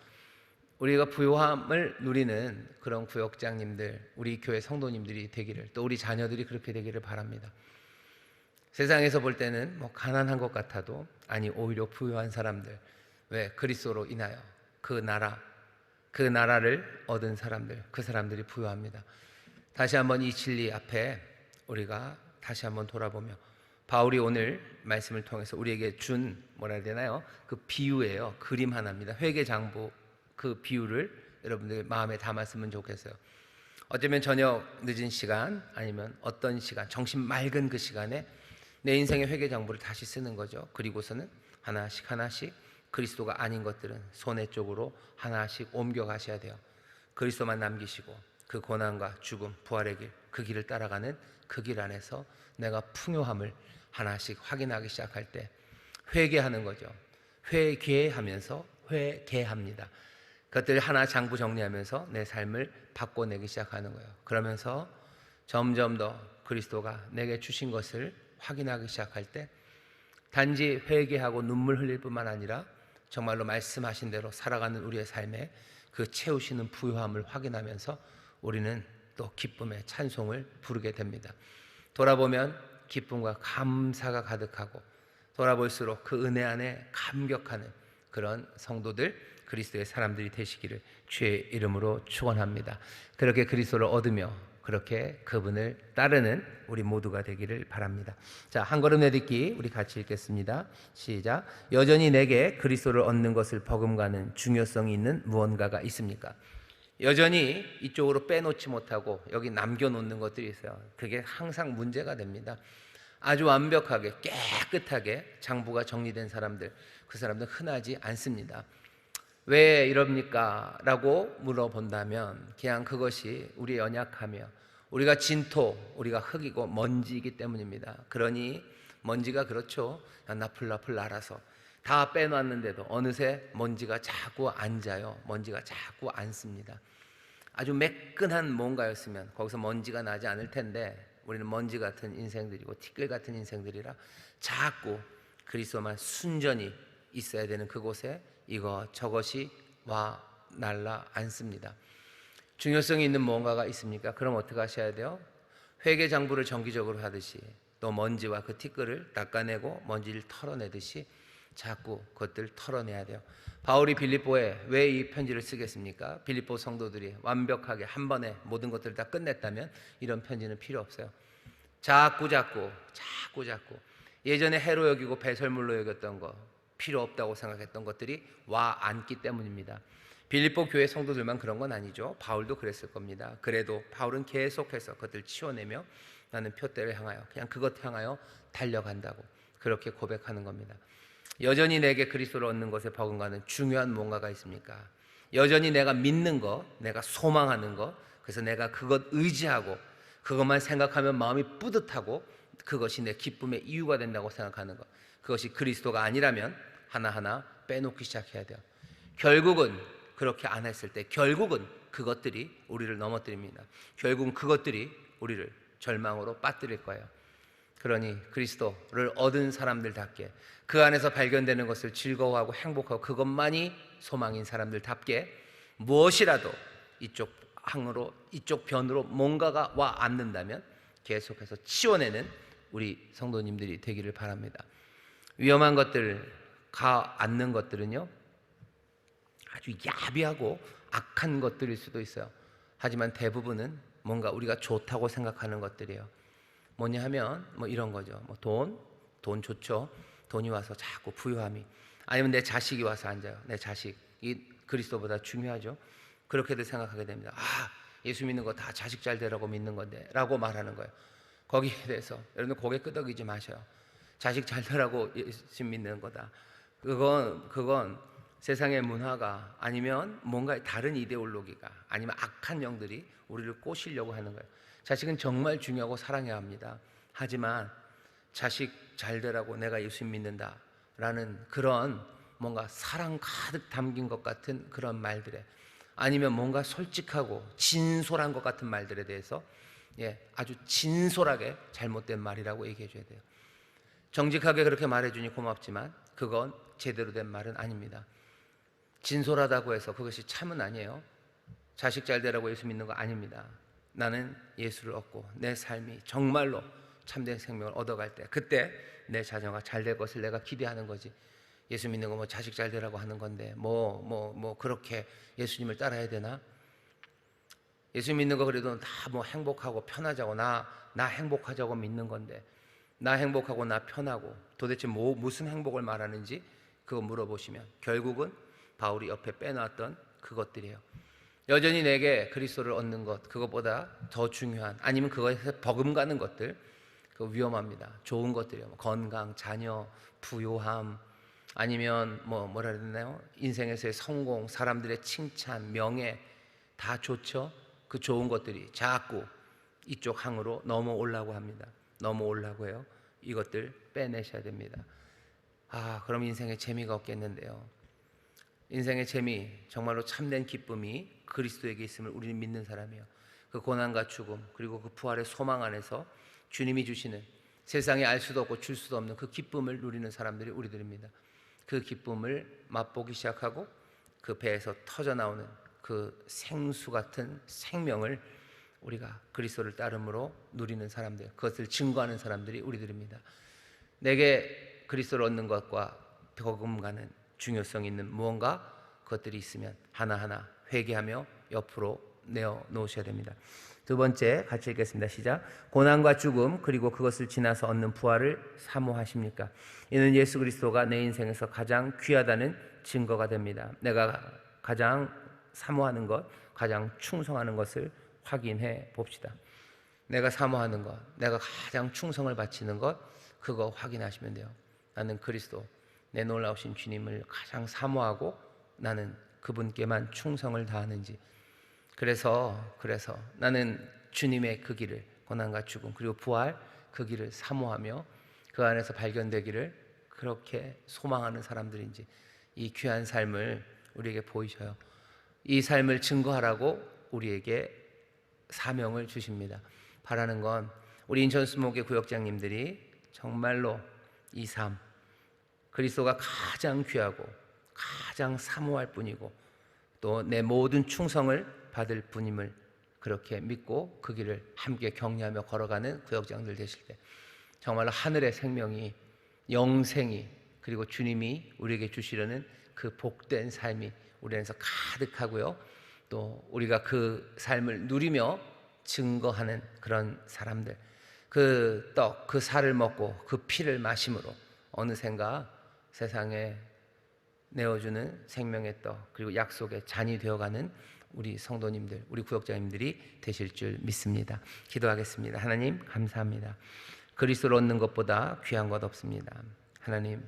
우리가 부요함을 누리는 그런 구역장님들, 우리 교회 성도님들이 되기를, 또 우리 자녀들이 그렇게 되기를 바랍니다. 세상에서 볼 때는 가난한 것 같아도 아니 오히려 부유한 사람들, 왜? 그리스도로 인하여 그 나라를 얻은 사람들, 그 사람들이 부유합니다. 다시 한번 이 진리 앞에 우리가 다시 한번 돌아보며 바울이 오늘 말씀을 통해서 우리에게 준 그 비유예요. 그림 하나입니다. 회개장부 그 비유를 여러분들 마음에 담았으면 좋겠어요. 어쩌면 저녁 늦은 시간 아니면 어떤 시간, 정신 맑은 그 시간에 내 인생의 회개장부를 다시 쓰는 거죠. 그리고서는 하나씩 그리스도가 아닌 것들은 손해 쪽으로 하나씩 옮겨가셔야 돼요. 그리스도만 남기시고 그 고난과 죽음, 부활의 길, 그 길을 따라가는 그 길 안에서 내가 풍요함을 하나씩 확인하기 시작할 때 회개하는 거죠. 회개합니다. 그것들 하나 장부 정리하면서 내 삶을 바꿔내기 시작하는 거예요. 그러면서 점점 더 그리스도가 내게 주신 것을 확인하기 시작할 때 단지 회개하고 눈물 흘릴 뿐만 아니라 정말로 말씀하신 대로 살아가는 우리의 삶에 그 채우시는 부요함을 확인하면서 우리는 또 기쁨의 찬송을 부르게 됩니다. 돌아보면 기쁨과 감사가 가득하고 돌아볼수록 그 은혜 안에 감격하는 그런 성도들, 그리스도의 사람들이 되시기를 주의 이름으로 축원합니다. 그렇게 그리스도를 얻으며 그렇게 그분을 따르는 우리 모두가 되기를 바랍니다. 자, 한 걸음 내딛기 우리 같이 읽겠습니다. 시작. 여전히 내게 그리스도를 얻는 것을 버금가는 중요성이 있는 무언가가 있습니까? 여전히 이쪽으로 빼놓지 못하고 여기 남겨놓는 것들이 있어요. 그게 항상 문제가 됩니다. 아주 완벽하게 깨끗하게 장부가 정리된 사람들, 그 사람들 흔하지 않습니다. 왜 이럽니까? 라고 물어본다면 그냥 그것이 우리의 연약하며 우리가 진토, 우리가 흙이고 먼지이기 때문입니다. 그러니 먼지가 그렇죠. 나풀나풀 날아서 다 빼놨는데도 어느새 먼지가 자꾸 앉아요. 먼지가 자꾸 앉습니다. 아주 매끈한 뭔가였으면 거기서 먼지가 나지 않을 텐데 우리는 먼지 같은 인생들이고 티끌 같은 인생들이라 자꾸 그리스도만 순전히 있어야 되는 그곳에 저것이 와 날라 앉습니다. 중요성이 있는 뭔가가 있습니까? 그럼 어떻게 하셔야 돼요? 회개 장부를 정기적으로 하듯이 또 먼지와 그 티끌을 닦아내고 먼지를 털어내듯이 자꾸 그것들을 털어내야 돼요. 바울이 빌립보에 왜 이 편지를 쓰겠습니까? 빌립보 성도들이 완벽하게 한 번에 모든 것들을 다 끝냈다면 이런 편지는 필요 없어요. 자꾸 예전에 해로 여기고 배설물로 여겼던 거, 필요 없다고 생각했던 것들이 와 앉기 때문입니다. 빌립보 교회 성도들만 그런 건 아니죠. 바울도 그랬을 겁니다. 그래도 바울은 계속해서 그것들을 치워내며 나는 표대를 향하여 그냥 그것 향하여 달려간다고 그렇게 고백하는 겁니다. 여전히 내게 그리스도를 얻는 것에 버금가는 중요한 뭔가가 있습니까? 여전히 내가 믿는 거, 내가 소망하는 거, 그래서 내가 그것 의지하고 그것만 생각하면 마음이 뿌듯하고 그것이 내 기쁨의 이유가 된다고 생각하는 것, 그것이 그리스도가 아니라면 하나하나 빼놓기 시작해야 돼요. 결국은 그렇게 안 했을 때 결국은 그것들이 우리를 넘어뜨립니다. 결국은 그것들이 우리를 절망으로 빠뜨릴 거예요. 그러니 그리스도를 얻은 사람들답게 그 안에서 발견되는 것을 즐거워하고 행복하고 그것만이 소망인 사람들답게 무엇이라도 이쪽 항으로 이쪽 변으로 뭔가가 와 앉는다면 계속해서 치워내는 우리 성도님들이 되기를 바랍니다. 위험한 것들 가 앉는 것들은요 아주 야비하고 악한 것들일 수도 있어요. 하지만 대부분은 뭔가 우리가 좋다고 생각하는 것들이에요. 뭐냐 하면 뭐 이런 거죠. 돈 좋죠. 돈이 와서 자꾸 부유함이, 아니면 내 자식이 와서 앉아요. 내 자식이 그리스도보다 중요하죠. 그렇게도 생각하게 됩니다. 예수 믿는 거 다 자식 잘 되라고 믿는 건데 라고 말하는 거예요. 거기에 대해서 여러분 고개 끄덕이지 마셔요. 자식 잘 되라고 예수 믿는 거다. 그건 세상의 문화가 아니면 뭔가 다른 이데올로기가 아니면 악한 영들이 우리를 꼬시려고 하는 거예요. 자식은 정말 중요하고 사랑해야 합니다. 하지만 자식 잘 되라고 내가 예수 믿는다 라는 그런 뭔가 사랑 가득 담긴 것 같은 그런 말들에, 아니면 뭔가 솔직하고 진솔한 것 같은 말들에 대해서 아주 진솔하게 잘못된 말이라고 얘기해 줘야 돼요. 정직하게 그렇게 말해주니 고맙지만 그건 제대로 된 말은 아닙니다. 진솔하다고 해서 그것이 참은 아니에요. 자식 잘 되라고 예수 믿는 거 아닙니다. 나는 예수를 얻고 내 삶이 정말로 참된 생명을 얻어갈 때 그때 내 자녀가 잘 될 것을 내가 기대하는 거지. 예수 믿는 거 뭐 자식 잘 되라고 하는 건데 그렇게 예수님을 따라야 되나? 예수 믿는 거 그래도 다 뭐 행복하고 편하자고 나 행복하자고 믿는 건데, 나 행복하고 나 편하고 도대체 무슨 행복을 말하는지 그거 물어보시면 결국은 바울이 옆에 빼놨던 그것들이에요. 여전히 내게 그리스도를 얻는 것, 그것보다 더 중요한, 아니면 그것에서 버금가는 것들, 그거 위험합니다. 좋은 것들이요. 건강, 자녀, 부요함, 아니면 뭐라 해야 되나요? 인생에서의 성공, 사람들의 칭찬, 명예 다 좋죠. 그 좋은 것들이 자꾸 이쪽 항으로 넘어오려고 합니다. 넘어오려고 해요. 이것들 빼내셔야 됩니다. 그럼 인생에 재미가 없겠는데요. 인생의 재미, 정말로 참된 기쁨이 그리스도에게 있음을 우리는 믿는 사람이에요. 그 고난과 죽음 그리고 그 부활의 소망 안에서 주님이 주시는 세상에 알 수도 없고 줄 수도 없는 그 기쁨을 누리는 사람들이 우리들입니다. 그 기쁨을 맛보기 시작하고 그 배에서 터져나오는 그 생수 같은 생명을 우리가 그리스도를 따름으로 누리는 사람들, 그것을 증거하는 사람들이 우리들입니다. 내게 그리스도를 얻는 것과 버금가는 중요성 있는 무언가 그것들이 있으면 하나하나 회개하며 옆으로 내어놓으셔야 됩니다. 두 번째 같이 읽겠습니다. 시작. 고난과 죽음 그리고 그것을 지나서 얻는 부활을 사모하십니까? 이는 예수 그리스도가 내 인생에서 가장 귀하다는 증거가 됩니다. 내가 가장 사모하는 것, 가장 충성하는 것을 확인해 봅시다. 내가 사모하는 것, 내가 가장 충성을 바치는 것, 그거 확인하시면 돼요. 나는 그리스도, 내 놀라우신 주님을 가장 사모하고 나는 그분께만 충성을 다하는지. 그래서 나는 주님의 그 길을, 고난과 죽음 그리고 부활 그 길을 사모하며 그 안에서 발견되기를 그렇게 소망하는 사람들인지 이 귀한 삶을 우리에게 보이셔요. 이 삶을 증거하라고 우리에게 사명을 주십니다. 바라는 건 우리 인천수목회 구역장님들이 정말로 이 삶, 그리스도가 가장 귀하고 가장 사모할 뿐이고 또 내 모든 충성을 받을 뿐임을 그렇게 믿고 그 길을 함께 격려하며 걸어가는 구역장들 되실 때 정말로 하늘의 생명이, 영생이, 그리고 주님이 우리에게 주시려는 그 복된 삶이 우리 안에서 가득하고요, 또 우리가 그 삶을 누리며 증거하는 그런 사람들, 그 떡, 그 살을 먹고 그 피를 마심으로 어느샌가 세상에 내어주는 생명의 떡 그리고 약속의 잔이 되어가는 우리 성도님들, 우리 구역장님들이 되실 줄 믿습니다. 기도하겠습니다. 하나님 감사합니다. 그리스도를 얻는 것보다 귀한 것 없습니다. 하나님,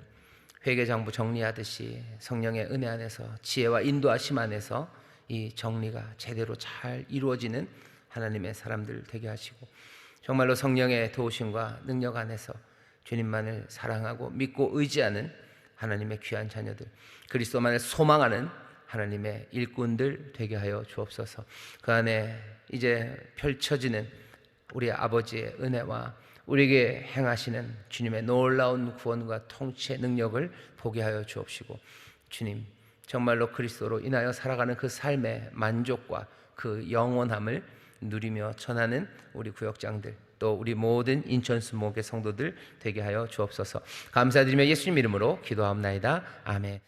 회개장부 정리하듯이 성령의 은혜 안에서 지혜와 인도하심 안에서 이 정리가 제대로 잘 이루어지는 하나님의 사람들 되게 하시고 정말로 성령의 도우심과 능력 안에서 주님만을 사랑하고 믿고 의지하는 하나님의 귀한 자녀들, 그리스도만을 소망하는 하나님의 일꾼들 되게 하여 주옵소서. 그 안에 이제 펼쳐지는 우리 아버지의 은혜와 우리에게 행하시는 주님의 놀라운 구원과 통치의 능력을 보게 하여 주옵시고, 주님 정말로 그리스도로 인하여 살아가는 그 삶의 만족과 그 영원함을 누리며 전하는 우리 구역장들, 또 우리 모든 인천수목의 성도들 되게 하여 주옵소서. 감사드리며 예수님 이름으로 기도하옵나이다. 아멘.